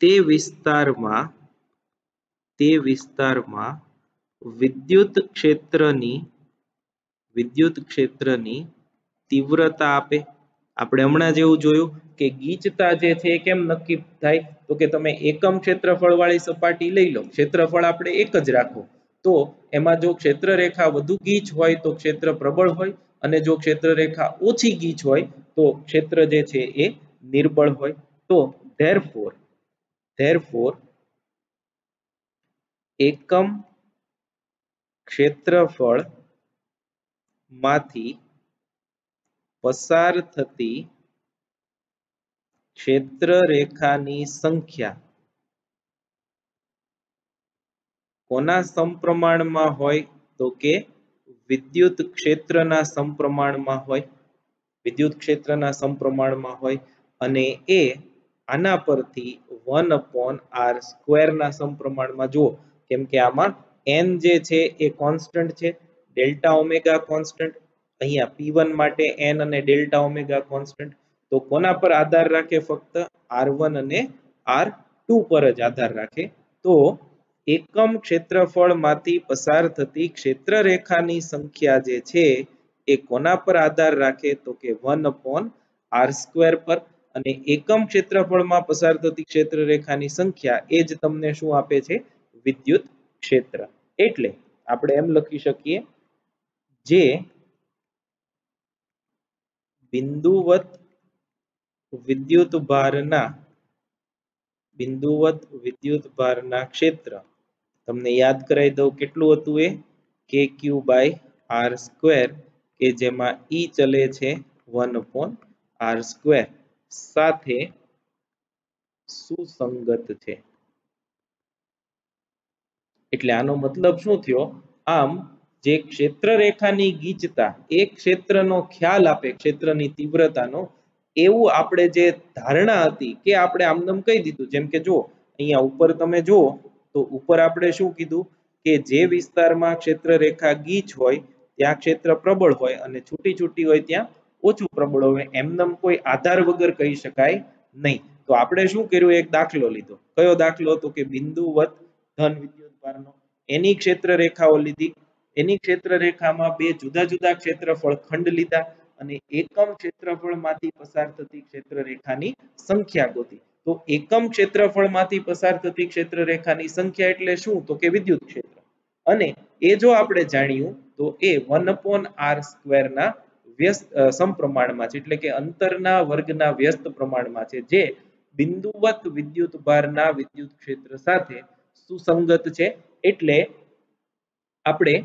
તે વિસ્તારમાં વિદ્યુત ક્ષેત્રની તીવ્રતા આપે આપણે હમણાં જેવું જોયું કે ગીચતા જે છે એ કેમ નક્કી થાય તો કે તમે એકમ ક્ષેત્રફળ વાળી સપાટી લઈ લો ક્ષેત્રફળ આપણે એક જ રાખો તો એમાં જો ક્ષેત્ર રેખા વધુ ગીચ હોય તો ક્ષેત્ર પ્રબળ હોય અને જો ક્ષેત્ર રેખા ઓછી ગીચ હોય તો ક્ષેત્ર જે છે એ નિર્બળ હોય તો therefore એકમ ક્ષેત્રફળ માંથી પસાર થતી ક્ષેત્ર રેખાની સંખ્યા કોના સમપ્રમાણમાં હોય તો કે વિદ્યુત ક્ષેત્રના સમપ્રમાણમાં હોય અને એ આના પરથી 1 upon r સ્ક્વેર ના સમપ્રમાણમાં જુઓ કેમ કે આમાં n જે છે એ કોન્સ્ટન્ટ છે ડેલ્ટા ઓમેગા કોન્સ્ટન્ટ અહીંયા P1 માટે n અને ડેલ્ટા ઓમેગા કોન્સ્ટન્ટ તો કોના પર આધાર રાખે ફક્ત R1 અને R2 પર જ આધાર રાખે તો એકમ ક્ષેત્રફળમાંથી પસાર થતી ક્ષેત્ર રેખાની સંખ્યા જે છે એ કોના પર આધાર રાખે તો કે 1 upon r સ્ક્વેર પર અને એકમ ક્ષેત્રફળમાં પસાર થતી ક્ષેત્ર રેખાની સંખ્યા એ જ તમને શું આપે છે વિદ્યુત ક્ષેત્ર એટલે આપણે એમ લખી શકીએ જે બિંદુવત વિદ્યુતભારના ક્ષેત્ર તમને યાદ કરાવી દઉં કેટલું હતું એ kq/r² કે જેમાં ઈ ચલે છે 1/r² સાથે સુસંગત છે એટલે આનો મતલબ શું થયો આમ જે ક્ષેત્ર રેખાની ગીચતા એક ક્ષેત્રનો ખ્યાલ આપે ક્ષેત્રની તીવ્રતાનો એવું આપણે જે ધારણા હતી કે આપણે આમનામ કહી દીધું જેમ કે જો અહીંયા ઉપર તમે જુઓ તો ઉપર આપણે શું કીધું કે જે વિસ્તારમાં ક્ષેત્ર રેખા ગીચ હોય ત્યાં ક્ષેત્ર પ્રબળ હોય અને છૂટી છૂટી હોય ત્યાં ઓછું પ્રબળ હોય એમનેમ કોઈ આધાર વગર કહી શકાય નહીં તો આપણે શું કર્યું એક દાખલો લીધો કયો દાખલો હતો કે બિંદુવત ધન વિદ્યુતભારનો એની ક્ષેત્ર રેખાઓ લીધી એની ક્ષેત્ર રેખામાં બે જુદા જુદા ક્ષેત્રફળ ખંડ લીધા અને એકમ ક્ષેત્રફળમાંથી પસાર થતી ક્ષેત્ર રેખાની સંખ્યા ગોતી તો એકમ ક્ષેત્રફળમાંથી પસાર થતી ક્ષેત્ર રેખાની સંખ્યા એટલે શું તો કે વિદ્યુત ક્ષેત્ર અને એ જો આપણે જાણ્યું તો એ 1/r² ના વ્યસ્ત સમપ્રમાણમાં છે એટલે કે અંતરના વર્ગના વ્યસ્ત પ્રમાણમાં છે જે બિંદુવત વિદ્યુતભારના વિદ્યુત ક્ષેત્ર સાથે સુસંગત છે એટલે આપણે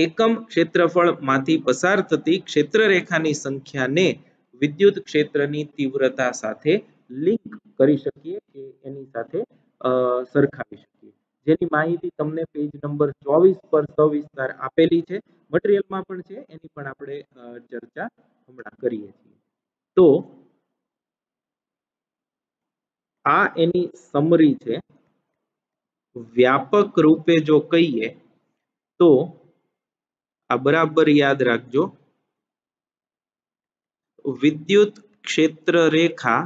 એકમ ક્ષેત્રફળમાંથી પસાર થતી ક્ષેત્ર રેખાની સંખ્યાને વિદ્યુત ક્ષેત્રની તીવ્રતા સાથે લિંક કરી શકીએ કે એની સાથે સરખાવી શકીએ જેની માહિતી તમને પેજ નંબર 24 પર સવિસ્તાર આપેલી છે મટીરીયલમાં પણ છે એની પણ આપણે ચર્ચા હમણાં કરીએ છીએ તો આ એની સમરી છે વ્યાપક રૂપે જો કહીએ તો આ બરાબર યાદ રાખજો વિદ્યુત ક્ષેત્ર રેખા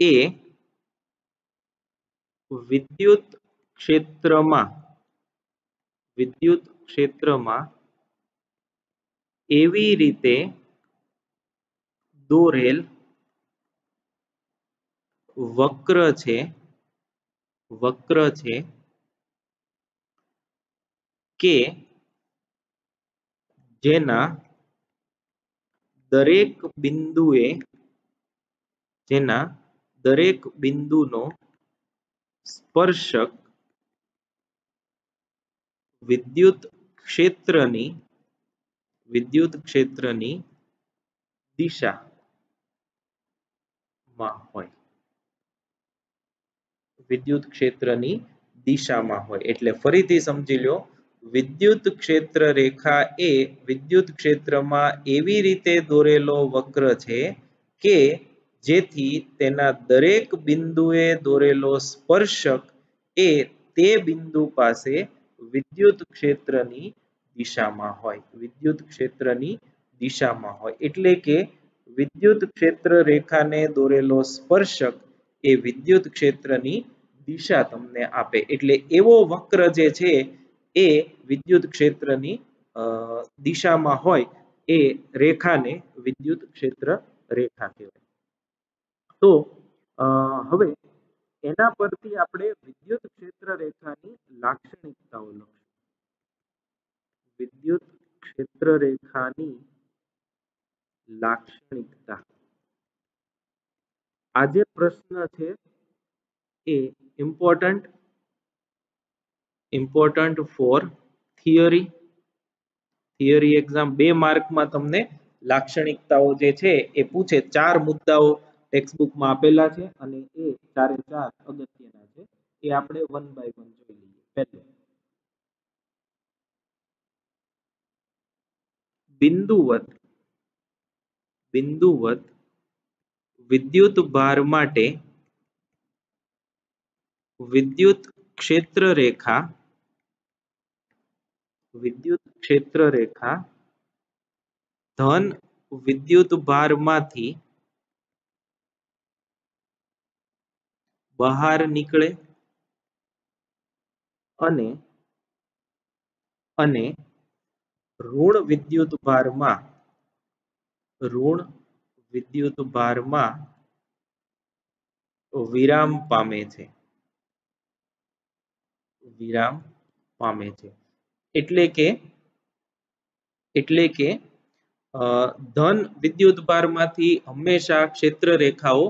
એ વિદ્યુત ક્ષેત્રમાં એવી રીતે દોરેલ વક્ર છે કે જેના દરેક બિંદુનો સ્પર્શક વિદ્યુત ક્ષેત્રની દિશામાં હોય એટલે ફરીથી સમજી લો વિદ્યુત ક્ષેત્ર રેખા એ વિદ્યુત ક્ષેત્રમાં એવી રીતે દોરેલો વક્ર છે કે જેથી તેના દરેક બિંદુએ દોરેલો સ્પર્શક એ તે બિંદુ પાસે વિદ્યુત ક્ષેત્રની દિશામાં હોય એટલે કે વિદ્યુત ક્ષેત્ર રેખાને દોરેલો સ્પર્શક એ વિદ્યુત ક્ષેત્રની દિશા તમને આપે એટલે એવો વક્ર જે છે એ વિદ્યુત ક્ષેત્રની દિશામાં હોય એ રેખાને વિદ્યુત ક્ષેત્ર રેખા કહેવાય તો હવે એના પરથી આપણે વિદ્યુત ક્ષેત્ર રેખાની લાક્ષણિકતાઓ લખીશું વિદ્યુત ક્ષેત્ર રેખાની લાક્ષણિકતા આ જે પ્રશ્ન છે એ ઇમ્પોર્ટન્ટ ફોર થિયરી એક્ઝામ 2 માર્કમાં તમને લાક્ષણિકતાઓ જે છે એ પૂછે 4 મુદ્દાઓ ટેક્સ્ટબુકમાં આપેલા છે અને એ 4 એ 4 અગત્યના છે એ આપણે 1 બાય 1 જોઈ લઈએ પહેલું બિંદુવત વિદ્યુત ભાર માટે વિદ્યુત ક્ષેત્ર રેખા ધન વિદ્યુત ભારમાંથી બહાર નીકળે અને ઋણ વિદ્યુત ભારમાં વિરામ પામે છે વિરામ પામે છે. એટલે કે ધન વિદ્યુતભારમાંથી હંમેશા ક્ષેત્ર રેખાઓ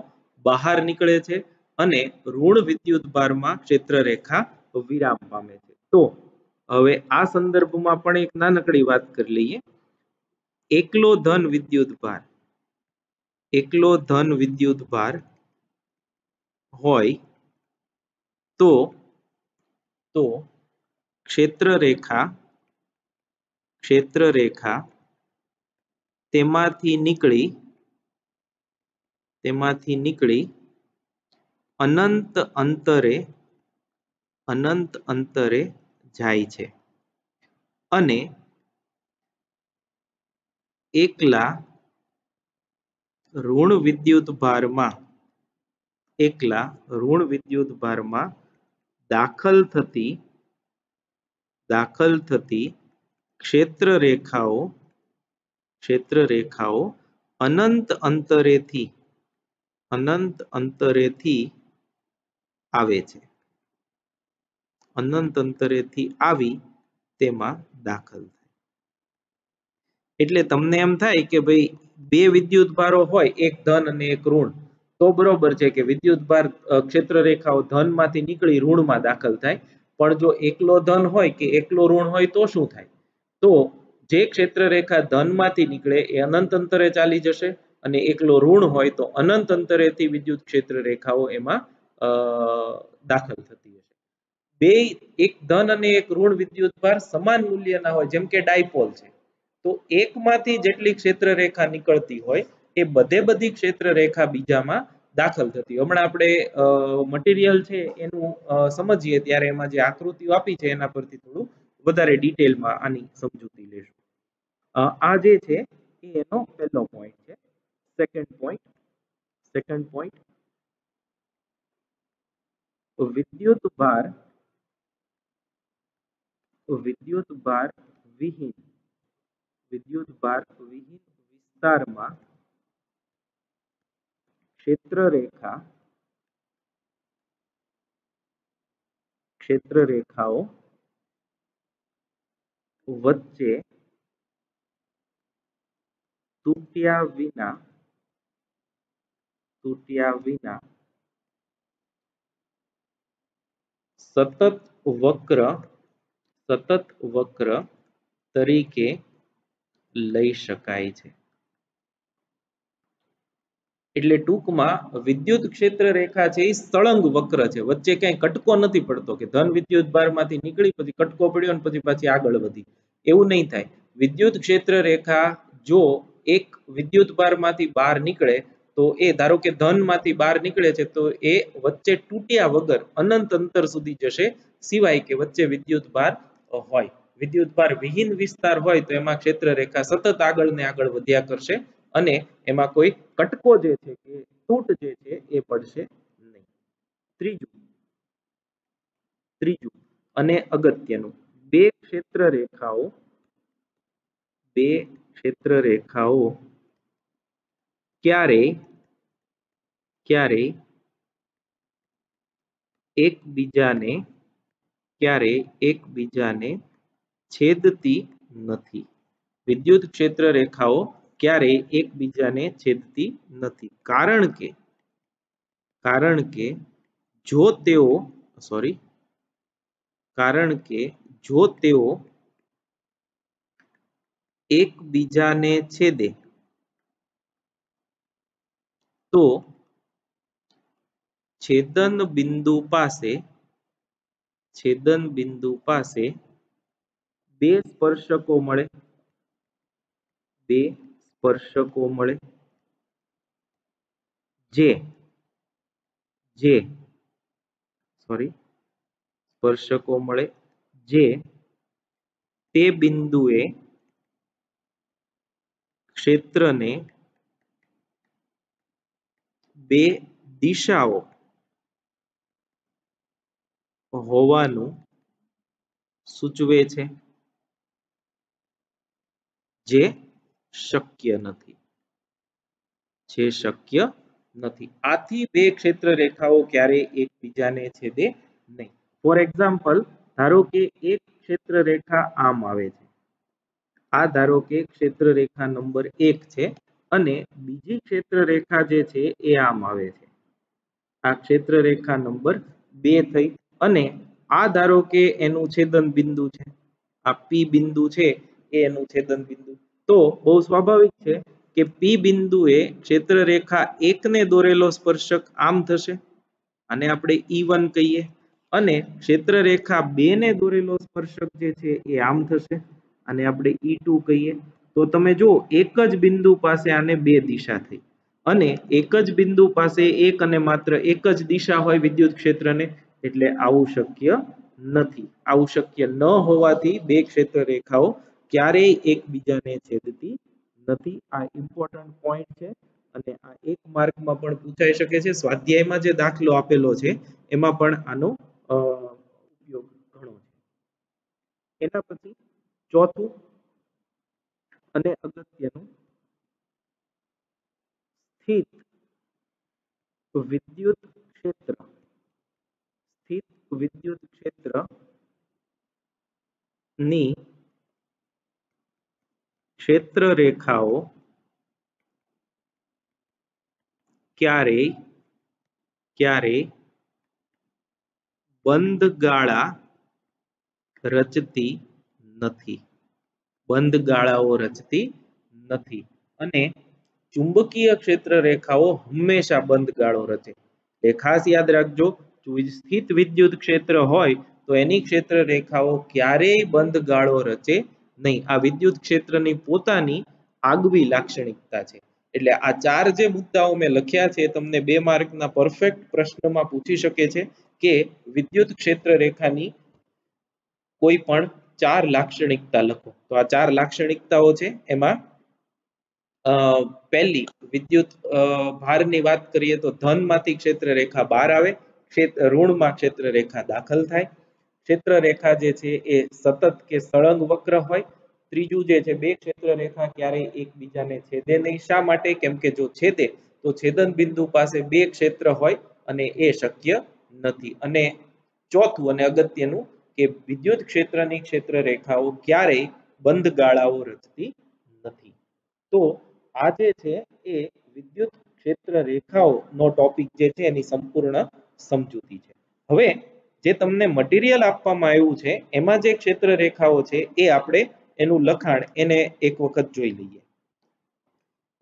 બહાર નીકળે છે અને ઋણ વિદ્યુતભારમાં ક્ષેત્ર રેખા વિરામ પામે છે. તો હવે આ સંદર્ભમાં પણ એક નાનકડી વાત કરી લઈએ. એકલો ધન વિદ્યુતભાર હોય તો ક્ષેત્ર રેખા તેમાંથી નીકળી અનંત અંતરે જાય છે અને એકલા ઋણ વિદ્યુતભારમાં દાખલ થતી ક્ષેત્ર રેખાઓ અનંત અંતરેથી આવે છે. અનંત અંતરેથી આવી તેમાં દાખલ થાય. એટલે તમને એમ થાય કે ભાઈ બે વિદ્યુતભારો હોય, એક ધન અને એક ઋણ, તો બરોબર છે કે વિદ્યુતભાર ક્ષેત્ર રેખાઓ ધનમાંથી નીકળી ઋણમાં દાખલ થાય. પણ જો એકલો ધન હોય કે એકલો ઋણ હોય તો શું થાય? તો જે ક્ષેત્ર રેખા ધનમાંથી નીકળે એ અનંત અંતરે ચાલી જશે અને એકલો ઋણ હોય તો અનંત અંતરેથી વિદ્યુત ક્ષેત્ર રેખાઓ એમાં દાખલ થતી હશે. બે એક ધન અને એક ઋણ વિદ્યુતભાર સમાન મૂલ્યના હોય, જેમ કે ડાયપોલ છે, તો એકમાંથી જેટલી ક્ષેત્ર રેખા નીકળતી હોય એ બધી ક્ષેત્ર રેખા બીજામાં દાખલ થતી. હમણાં આપણે મટીરિયલ છે એનું સમજીએ ત્યારે એમાં જે આકૃતિઓ આપી છે એના પરથી થોડું વધારે ડિટેલમાં આની સમજૂતી લેશું. આ જે છે એ એનો પહેલો પોઈન્ટ છે. સેકન્ડ પોઈન્ટ વિદ્યુતભાર વિહીન વિસ્તારમાં ક્ષેત્ર રેખાઓ વચ્ચે તૂટ્યા વિના સતત વક્ર તરીકે લઈ શકાય છે. એટલે ટૂંકમાં વિદ્યુત ક્ષેત્ર રેખા છે એ સળંગ વક્ર છે, વચ્ચે ક્યાંય કટકો નથી પડતો કે ધન વિદ્યુતભારમાંથી નીકળી પછી કટકો પડ્યો અને પછી પાછી આગળ વધી, એવું નહીં થાય. વિદ્યુત ક્ષેત્ર રેખા જો એક વિદ્યુતભારમાંથી બહાર નીકળે તો એ ધારો કે ધનમાંથી બહાર નીકળે છે તો એ વચ્ચે તૂટ્યા વગર અનંત અંતર સુધી જશે, સિવાય કે વચ્ચે વિદ્યુતભાર હોય. વિદ્યુતભાર વિહીન વિસ્તાર હોય તો એમાં ક્ષેત્ર રેખા સતત આગળ ને આગળ વધ્યા કરશે અને એમાં કોઈ કટકો જે છે કે તૂટ જે છે એ પડશે નહીં. ત્રીજું અને અગત્યનું, બે ક્ષેત્ર રેખાઓ ક્યારેય એકબીજાને છેદતી નથી. વિદ્યુત ક્ષેત્ર રેખાઓ ક્યારેય એકબીજાને છેદતી નથી, કારણ કે જો તેઓ એકબીજાને છેદે તો છેદન બિંદુ પાસે બે સ્પર્શકો મળે જે તે બિંદુએ ક્ષેત્રને બે દિશાઓ હોવાનું સૂચવે છે, જે શક્ય નથી. આથી બે ક્ષેત્ર રેખાઓ ક્યારેય એકબીજાને છેદે નહીં. ફોર એક્ઝામ્પલ, ધારો કે એક ક્ષેત્ર રેખા આમ આવે છે, આ ધારો કે ક્ષેત્ર રેખા નંબર 1 છે અને બીજી ક્ષેત્ર રેખા જે છે એ આમ આવે છે, આ ક્ષેત્ર રેખા નંબર 2 થઈ અને આ ધારો કે એનું છેદન બિંદુ છે, આ P બિંદુ છે એ એનું છેદન બિંદુ, તો બહુ સ્વાભાવિક છે કે P બિંદુએ ક્ષેત્ર રેખા 1 ને દોરેલો સ્પર્શક આમ થશે, આને આપણે E1 કહીએ, અને ક્ષેત્ર રેખા 2 ને દોરેલો સ્પર્શક જે છે એ આમ થશે, આને આપણે E2 કહીએ. તો તમે જો એક જ બિંદુ પાસે આને બે દિશા થઈ અને એક જ બિંદુ પાસે એક અને માત્ર એક જ દિશા હોય વિદ્યુત ક્ષેત્રને, એટલે આવું શક્ય નથી. આવું શક્ય ન હોવાથી બે ક્ષેત્ર રેખાઓ ક્યારેય એકબીજાને છેદતી નથી. આ ઇમ્પોર્ટન્ટ પોઈન્ટ છે અને આ એક માર્કમાં પણ પૂછાઈ શકે છે. સ્વાધ્યાયમાં જે દાખલો આપેલો છે એમાં પણ આનો ઉપયોગ ઘણો છે. એના પછી ચોથું અને અગત્યનું, સ્થિત વિદ્યુત ક્ષેત્ર, સ્થિત વિદ્યુત ક્ષેત્ર ની ક્ષેત્ર રેખાઓ ક્યારેય બંધ ગાળા રચતી નથી, બંધ ગાળાઓ રચતી નથી. અને ચુંબકીય ક્ષેત્ર રેખાઓ હંમેશા બંધ ગાળો રચે. એ ખાસ યાદ રાખજો, સ્થિત વિદ્યુત ક્ષેત્ર હોય તો એની ક્ષેત્ર રેખાઓ ક્યારેય બંધ ગાળો રચે નહીં. આ વિદ્યુત ક્ષેત્રની પોતાની આગવી લાક્ષણિકતા છે. એટલે આ ચાર જે મુદ્દાઓ મેં લખ્યા છે તમને 2 માર્કના પરફેક્ટ પ્રશ્નમાં પૂછી શકે છે કે વિદ્યુત ક્ષેત્ર રેખાની કોઈ પણ 4 લાક્ષણિકતા લખો. તો આ 4 લાક્ષણિકતાઓ છે એમાં પહેલી વિદ્યુત ભારની વાત કરીએ તો ધનમાંથી ક્ષેત્ર રેખા બહાર આવે, ઋણમાં ક્ષેત્ર રેખા દાખલ થાય, ક્ષેત્ર રેખા જે છે એ સતત કે સળંગ વક્ર હોય. ત્રીજું જે છે બે ક્ષેત્ર રેખા ક્યારેય એકબીજાને છેદે નહીં. શા માટે? કેમ કે જો છેદે તો છેદન બિંદુ પાસે બે ક્ષેત્ર હોય અને એ શક્ય નથી. અને ચોથું અને અગત્યનું કે વિદ્યુત ક્ષેત્રની ક્ષેત્ર રેખાઓ ક્યારેય બંધ ગાળાઓ રચતી નથી. તો આ જે છે એ વિદ્યુત ક્ષેત્ર રેખાઓનો ટોપિક જે છે એની સંપૂર્ણ સમજૂતી છે. હવે જે તમને મટીરિયલ આપવામાં આવ્યું છે એમાં જે ક્ષેત્ર રેખાઓ છે એ આપણે એનું લખાણ એને એક વખત જોઈ લઈએ.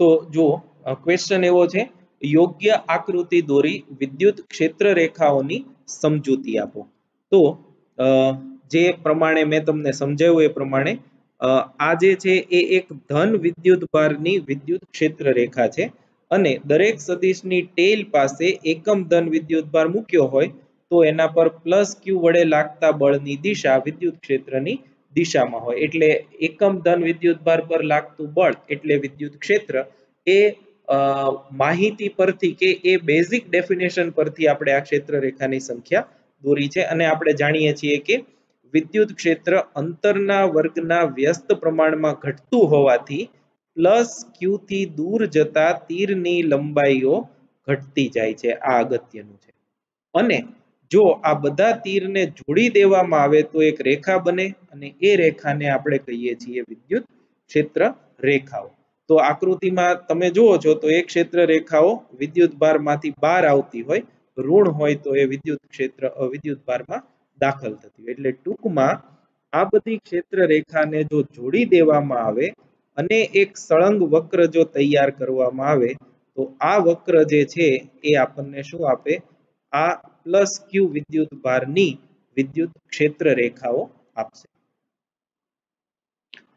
તો જો ક્વેશ્ચન એવો છે, યોગ્ય આકૃતિ દોરી વિદ્યુત ક્ષેત્ર રેખાઓની સમજૂતી આપો. તો જે પ્રમાણે મેં તમને સમજાવ્યું એ પ્રમાણે આ જે છે એ એક ધન વિદ્યુત ભારની વિદ્યુત ક્ષેત્ર રેખા છે અને દરેક સદિશની ટેલ પાસે એકમ ધન વિદ્યુત ભાર મૂક્યો હોય તો એના પર પ્લસ ક્યુ વડે લાગતા બળની દિશા વિદ્યુત ક્ષેત્રની દિશામાં હોય. એટલે એકમ ધન વિદ્યુત ભાર પર લાગતું બળ એટલે વિદ્યુત ક્ષેત્ર. એ માહિતી પરથી કે એ બેઝિક ડેફિનેશન પરથી આપણે આ ક્ષેત્ર રેખાની સંખ્યા દોરી છે. અને આપણે જાણીએ છીએ કે વિદ્યુત ક્ષેત્ર અંતરના વર્ગના વ્યસ્ત પ્રમાણમાં ઘટતું હોવાથી પ્લસ ક્યુ થી દૂર જતા તીરની લંબાઈઓ ઘટતી જાય છે. આ અગત્યનું છે. અને જો આ બધા તીરને જોડી દેવામાં આવે તો એક રેખા બને અને એ રેખાને આપણે કહીએ છીએ વિદ્યુત ક્ષેત્ર રેખાઓ. તો આકૃતિમાં તમે જુઓ છો તો એક ક્ષેત્ર રેખાઓ વિદ્યુત ભારમાંથી બહાર આવતી હોય, ઋણ હોય તો એ વિદ્યુત ક્ષેત્ર વિદ્યુત ભારમાં દાખલ થતી હોય. એટલે ટૂંકમાં આ બધી ક્ષેત્ર રેખાને જો જોડી દેવામાં આવે અને એક સળંગ વક્ર જો તૈયાર કરવામાં આવે તો આ વક્ર જે છે એ આપણને શું આપે? આ પ્લસ ક્યુ વિદ્યુત ભારની વિદ્યુત ક્ષેત્ર રેખાઓ આપશે.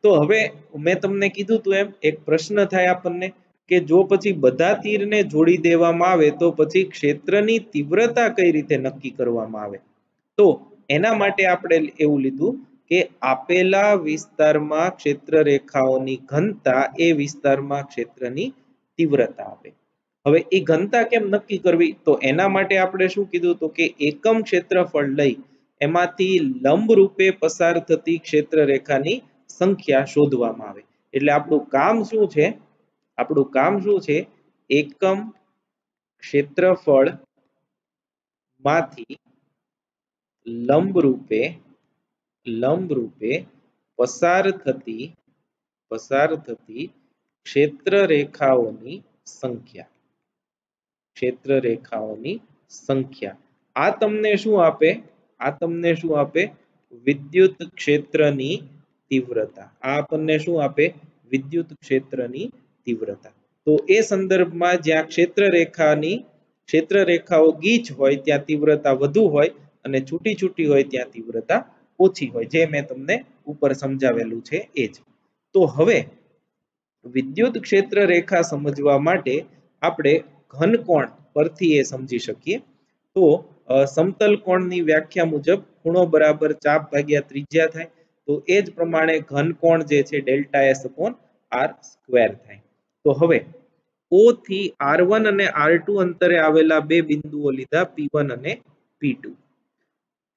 તો હવે મેં તમને કીધું તું એમ એક પ્રશ્ન થાય આપણને કે જો પછી બધા તીરને જોડી દેવામાં આવે તો પછી ક્ષેત્રની તીવ્રતા કઈ રીતે નક્કી કરવામાં આવે? તો એના માટે આપણે એવું લીધું કે આપેલા વિસ્તારમાં ક્ષેત્ર રેખાઓની ઘનતા એ વિસ્તારમાં ક્ષેત્રની તીવ્રતા આપે. હવે એ ઘનતા કેમ નક્કી કરવી? તો એના માટે આપણે શું કીધું તો કે એકમ ક્ષેત્રફળ લઈ એમાંથી લંબ રૂપે પસાર થતી ક્ષેત્ર રેખાની સંખ્યા શોધવામાં આવે. એટલે આપણું કામ શું છે? આપણું કામ શું છે? એકમ ક્ષેત્રફળ માંથી લંબ રૂપે લંબ રૂપે પસાર થતી ક્ષેત્ર રેખાઓની સંખ્યા. ક્ષેત્ર રેખાઓની સંખ્યા. આ તમને શું આપે? આ તમને શું આપે? વિદ્યુત ક્ષેત્રની તીવ્રતા. આ આપણને શું આપે? વિદ્યુત ક્ષેત્રની તીવ્રતા. તો એ સંદર્ભમાં જ્યાં ક્ષેત્ર રેખાઓ ગીચ હોય ત્યાં તીવ્રતા વધુ હોય અને છૂટી છૂટી હોય ત્યાં તીવ્રતા ઓછી હોય, જે મેં તમને ઉપર સમજાવેલું છે એ જ. તો હવે વિદ્યુત ક્ષેત્ર રેખા સમજવા માટે આપણે ઘનકોણ પરથી એ સમજી શકીએ. તો સમતલ કોણની વ્યાખ્યા મુજબ ખૂણો બરાબર ચાપ ભાગ્યા ત્રિજ્યા થાય. તો એ જ પ્રમાણે ઘનકોણ જે છે delta S upon R square થાય. તો હવે O થી R1 અને R2 અંતરે આવેલા બે બિંદુઓ લીધા P1 અને P2.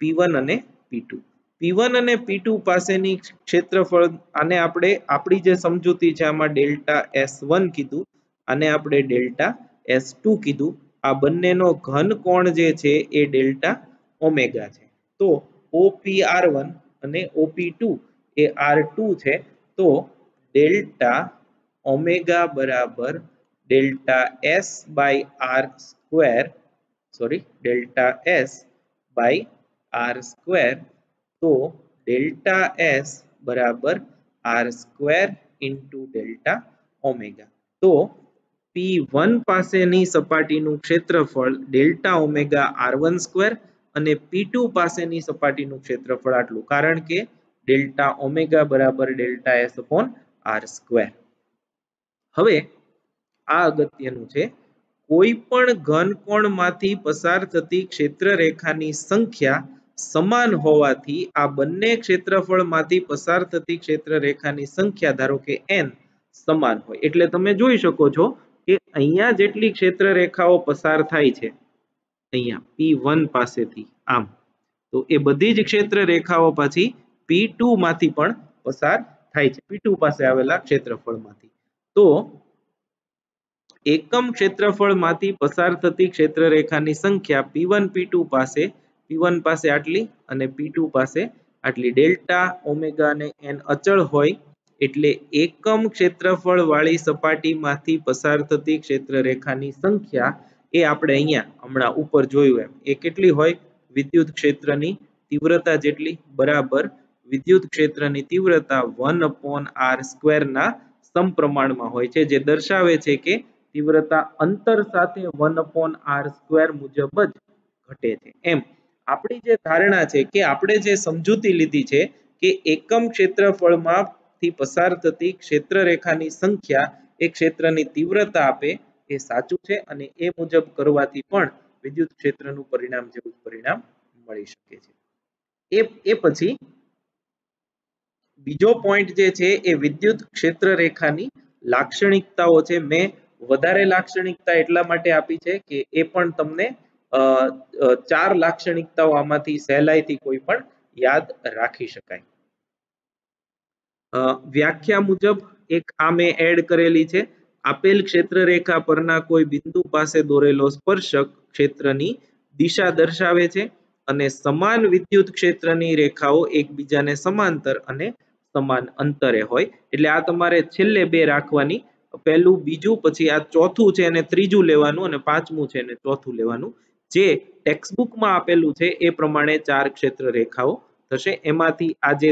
P1 અને P2. P1 અને P2 પાસેની ક્ષેત્રફળ, આને આપણે આપણી જે સમજૂતી છે આમાં ડેલ્ટા S1 કીધું, આને આપણે ડેલ્ટા S2 કીધું. આ બંનેનો ઘન કોણ જે છે એ ડેલ્ટા ઓમેગા છે. તો OPR1 અને OP2 એ R2 છે. તો ડેલ્ટા ઓમેગા બરાબર delta S by R square, sorry delta S by R square. તો ડેલ્ટા S બરાબર R square into delta omega. તો P1 પાસેની સપાટીનું ક્ષેત્રફળ ડેલ્ટા ઓમેગા R1 સ્ક્વેર અને P2 પાસેની સપાટીનું ક્ષેત્રફળ આટલું, કારણ કે ડેલ્ટા ઓમેગા બરાબર delta S upon R square. હવે આ અગત્યનું છે. કોઈ પણ ઘનકોણમાંથી પસાર થતી ક્ષેત્ર રેખાની સંખ્યા સમાન હોવાથી આ બંને ક્ષેત્રફળમાંથી પસાર થતી ક્ષેત્ર રેખાની સંખ્યા, ધારો કે n, સમાન હોય. એટલે તમે જોઈ શકો છો કે અહીંયા જેટલી ક્ષેત્ર રેખાઓ પસાર થાય છે, અહીંયા P1 પાસેથી આમ, તો એ બધી જ ક્ષેત્ર રેખાઓ પછી P2 માંથી પણ પસાર થાય છે, P2 પાસે આવેલા ક્ષેત્રફળમાંથી. તો એકમ ક્ષેત્રફળમાંથી પસાર થતી ક્ષેત્ર રેખાની સંખ્યા P1 પાસે આટલી અને P2 પાસે આટલી. ડેલ્ટા ઓમેગા અને n અચળ હોય એટલે એકમ ક્ષેત્રફળ વાળી સપાટીમાંથી પસાર થતી ક્ષેત્ર રેખાની સંખ્યા એ આપણે અહીંયા હમણાં ઉપર જોયું એમ એ કેટલી હોય? વિદ્યુત ક્ષેત્રની તીવ્રતા જેટલી, બરાબર વિદ્યુત ક્ષેત્રની તીવ્રતા 1/r સ્ક્વેર ના સમપ્રમાણમાં હોય છે, જે દર્શાવે છે કે તીવ્રતા અંતર સાથે 1/r સ્ક્વેર મુજબ જ ઘટે છે. એમ આપણી જે ધારણા છે કે આપણે જે સમજૂતી લીધી છે કે એકમ ક્ષેત્રફળમાંથી પસાર થતી ક્ષેત્ર રેખાની સંખ્યા એ ક્ષેત્રની તીવ્રતા આપે, એ સાચું છે અને એ મુજબ કરવાથી પણ વિદ્યુત ક્ષેત્રનું પરિણામ જેવું પરિણામ મળી શકે છે. એ પછી બીજો પોઈન્ટ જે છે એ વિદ્યુત ક્ષેત્ર રેખાની લાક્ષણિકતાઓ છે. મેં વધારે લાક્ષણિકતા એટલા માટે આપી છે કે એ પણ તમને 4 લાક્ષણિકતાઓ આમાંથી સહેલાઈથી કોઈ પણ યાદ રાખી શકાય. વ્યાખ્યા મુજબ એક આ મેં એડ કરેલી છે. આપેલ ક્ષેત્ર રેખા પરના કોઈ બિંદુ પાસે દોરેલો સ્પર્શક ક્ષેત્રની દિશા દર્શાવે છે અને સમાન વિદ્યુત ક્ષેત્રની રેખાઓ એકબીજાને સમાંતર અને સમાન અંતરે હોય. એટલે આ તમારે છેલ્લે બે રાખવાની, પહેલું બીજું પછી આ ચોથું છે અને ત્રીજું લેવાનું અને પાંચમું છે અને ચોથું લેવાનું. જે ટેક્સ્ટબુકમાં આપેલું છે એ પ્રમાણે 4 ક્ષેત્ર રેખાઓ થશે. એમાંથી આ જે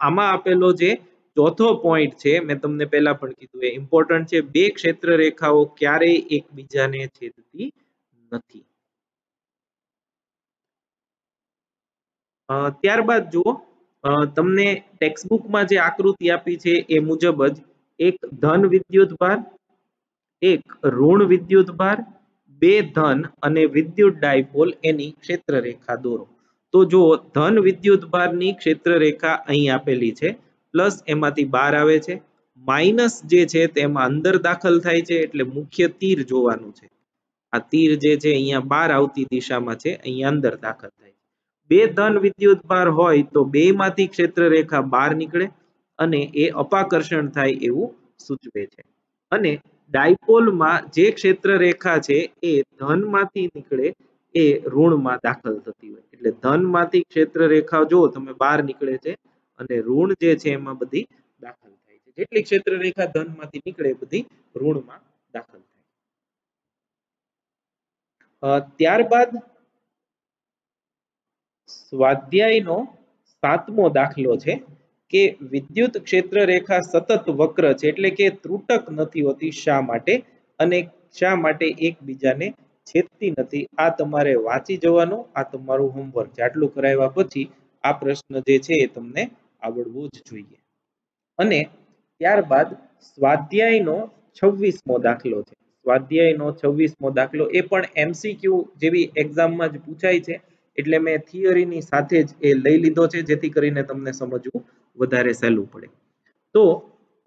આમાં આપેલો જે ચોથો પોઈન્ટ છે, મેં તમને પહેલા પણ કીધું એ ઇમ્પોર્ટન્ટ છે. બે ક્ષેત્ર રેખાઓ ક્યારેય એકબીજાને છેદતી નથી. ત્યારબાદ જુઓ, તમને ટેક્સ્ટબુકમાં જે આકૃતિ આપી છે એ મુજબ જ એક ધન વિદ્યુત ભાર, એક ઋણ વિદ્યુત ભાર, બે ધન અને વિદ્યુત ડાયપોલ એની ક્ષેત્ર રેખા દોરો. તો જો ધન વિદ્યુત ભારની ક્ષેત્ર રેખા અહીં આપેલી છે, પ્લસ એમાંથી બહાર આવે છે, માઇનસ જે છે તેમાં અંદર દાખલ થાય છે, એટલે મુખ્ય તીર જોવાનું છે. આ તીર જે છે અહીંયા બહાર આવતી દિશામાં છે, અહીંયા અંદર દાખલ થાય. બે ધન વિદ્યુત ભાર હોય તો બે માંથી ક્ષેત્ર રેખા બહાર નીકળે અને એ અપાકર્ષણ થાય એવું સૂચવે છે. અને ડાયપોલમાં જે ક્ષેત્ર રેખા છે એ ધનમાંથી નીકળે એ ઋણમાં દાખલ થતી હોય. એટલે ધનમાંથી ક્ષેત્ર રેખા જો તમે બહાર નીકળે છે અને ઋણ જે છે એમાં બધી દાખલ થાય છે. જેટલી ક્ષેત્ર રેખા ધનમાંથી નીકળે એ બધી ઋણમાં દાખલ થાય. ત્યારબાદ સ્વાધ્યાયનો 7મો દાખલો છે કે વિદ્યુત ક્ષેત્ર રેખા સતત વક્ર છે એટલે કે ત્રુટક નથી હોતી. શા માટે અને શા માટે એકબીજાને છેદતી નથી? આ તમારે વાંચી જવાનું. આ તમારું હોમવર્ક છે. આટલું કરાવ્યા પછી આ પ્રશ્ન જે છે એ તમને આવડવો જ જોઈએ. અને ત્યારબાદ સ્વાધ્યાયનો 26મો દાખલો છે. સ્વાધ્યાયનો 26મો દાખલો એ પણ MCQ જેવી એક્ઝામમાં જ પૂછાય છે. એટલે મેં થિયરીની સાથે જ એ લઈ લીધો છે જેથી કરીને તમને સમજવું વધારે સહેલું પડે. તો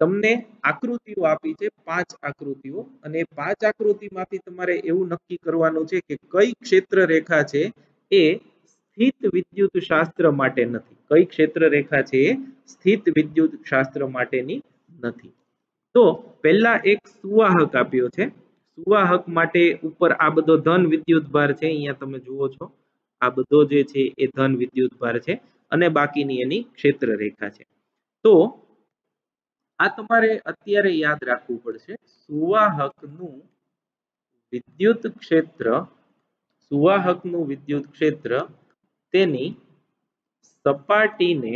તમને આકૃતિઓ આપી છે 5 આકૃતિઓ અને 5 આકૃતિમાંથી તમારે એવું નક્કી કરવાનું છે કે કઈ ક્ષેત્ર રેખા છે એ સ્થિત વિદ્યુત શાસ્ત્ર માટે નથી. કઈ ક્ષેત્ર રેખા છે એ સ્થિત વિદ્યુત શાસ્ત્ર માટેની નથી. તો પહેલા એક સુવાહક આપ્યો છે. સુવાહક માટે ઉપર આ બધો ધન વિદ્યુત ભાર છે. અહીંયા તમે જુઓ છો આ બધો જે છે એ ધન વિદ્યુત ભાર છે અને બાકીની એની ક્ષેત્ર રેખા છે. તો આ તમારે અત્યારે યાદ રાખવું પડશે. સુવાહકનું વિદ્યુત ક્ષેત્ર તેની સપાટીને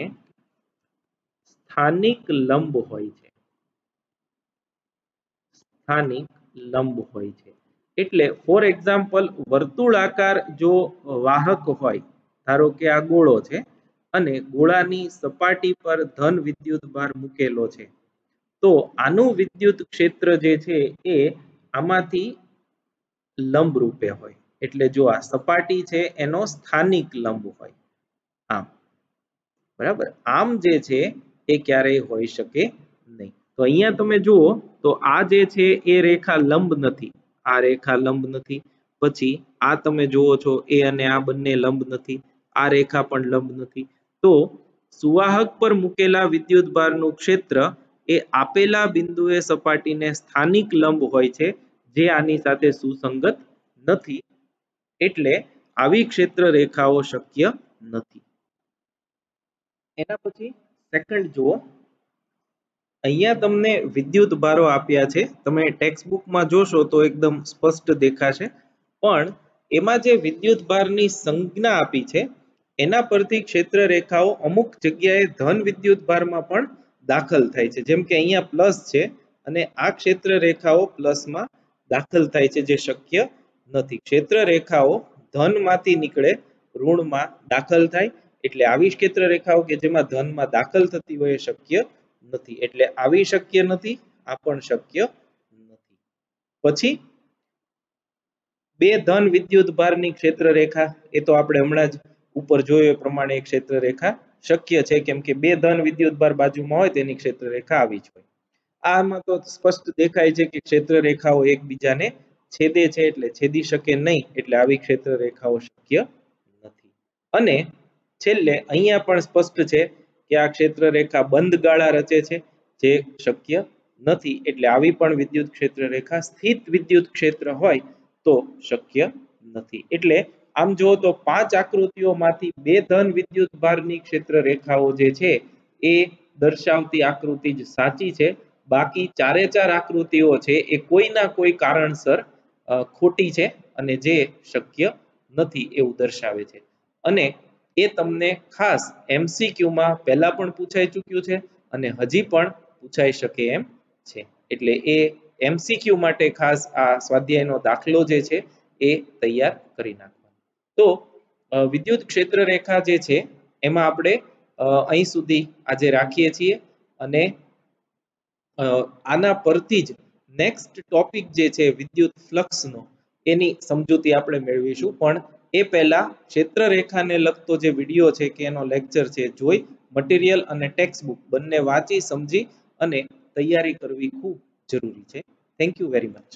સ્થાનિક લંબ હોય છે. સ્થાનિક લંબ હોય છે. એટલે ફોર એક્ઝામ્પલ વર્તુળાકાર જો વાહક હોય, ધારો કે આ ગોળો છે અને ગોળાની સપાટી પર ધન વિદ્યુત ભાર મૂકેલો છે, તો આનું વિદ્યુત ક્ષેત્ર જે છે એ આમાંથી લંબ રૂપે હોય. એટલે જો આ સપાટી છે એનો સ્થાનિક લંબ હોય આમ. બરાબર, આમ જે છે એ ક્યારેય હોઈ શકે નહીં. તો અહીંયા તમે જુઓ તો આ જે છે એ રેખા લંબ નથી. આ રેખા લંબ નથી. પછી આ તમે જુઓ છો એ અને આ બંને લંબ નથી. આ રેખા પણ લંબ નથી. તો સુવાહક પર મૂકેલા વિદ્યુત ભારનું ક્ષેત્ર એ આપેલા બિંદુએ સપાટીને સ્થાનિક લંબ હોય છે જે આની સાથે સુસંગત નથી. એટલે આવી ક્ષેત્ર રેખાઓ શક્ય નથી. એના પછી સેકન્ડ જુઓ. અહીંયા તમને વિદ્યુત ભારો આપ્યા છે. તમે ટેક્સ્ટ બુકમાં જોશો તો એકદમ સ્પષ્ટ દેખાશે. પણ એમાં જે વિદ્યુત ભારની સંજ્ઞા આપી છે એના પરથી ક્ષેત્ર રેખાઓ અમુક જગ્યાએ ધન વિદ્યુત ભારમાં પણ દાખલ થાય છે. જેમ કે અહીંયા પ્લસ છે અને આ ક્ષેત્ર રેખાઓ પ્લસમાં દાખલ થાય છે, જે શક્ય નથી. ક્ષેત્ર રેખાઓ ધનમાંથી નીકળે ઋણમાં દાખલ થાય. એટલે આવી ક્ષેત્ર રેખાઓ કે જેમાં ધનમાં દાખલ થતી હોય એ શક્ય નથી. એટલે આવી શક્ય નથી, આ પણ શક્ય નથી. પછી બે ધન વિદ્યુત ભારની ક્ષેત્ર રેખા, એ તો આપણે હમણાં જ ઉપર જોયો એ પ્રમાણે એક ક્ષેત્ર રેખા શક્ય છે, કેમ કે બે ધન વિદ્યુત ભાર બાજુમાં હોય તેની ક્ષેત્ર રેખા આવી જ હોય. આમાં તો સ્પષ્ટ દેખાય છે કે ક્ષેત્ર રેખાઓ એકબીજાને છેદે છે, એટલે છેદી શકે નહીં. એટલે આવી ક્ષેત્ર રેખાઓ શક્ય નથી. અને છેલ્લે અહીંયા પણ સ્પષ્ટ છે કે આ ક્ષેત્ર રેખા બંધ ગાળા રચે છે, જે શક્ય નથી. એટલે આવી પણ વિદ્યુત ક્ષેત્ર રેખા સ્થિત વિદ્યુત ક્ષેત્ર હોય તો શક્ય નથી. એટલે આમ જુઓ તો 5 આકૃતિઓમાંથી બે ધન વિદ્યુત ભારની ક્ષેત્ર રેખાઓ જે છે એ દર્શાવતી આકૃતિ જ સાચી છે. બાકી 4 આકૃતિઓ છે એ કોઈના કોઈ કારણસર ખોટી છે અને જે શક્ય નથી એવું દર્શાવે છે. અને એ તમને ખાસ MCQ માં પહેલા પણ પૂછાઈ ચૂક્યું છે અને હજી પણ પૂછાઈ શકે એમ છે. એટલે એ MCQ માટે ખાસ આ સ્વાધ્યાયનો દાખલો જે છે એ તૈયાર કરી નાખવાનો. તો વિદ્યુત ક્ષેત્ર રેખા જે છે એમાં આપણે અહીં સુધી આજે રાખીએ છીએ અને આના પરથી જ નેક્સ્ટ ટોપિક જે છે વિદ્યુત ફ્લક્સનો, એની સમજૂતી આપણે મેળવીશું. પણ એ પહેલા ક્ષેત્ર રેખાને લગતો જે વિડિયો છે કે એનો લેક્ચર છે જોઈ મટીરિયલ અને ટેક્સ્ટ બુક બંને વાંચી સમજી અને તૈયારી કરવી ખૂબ જરૂરી છે. Thank you very much.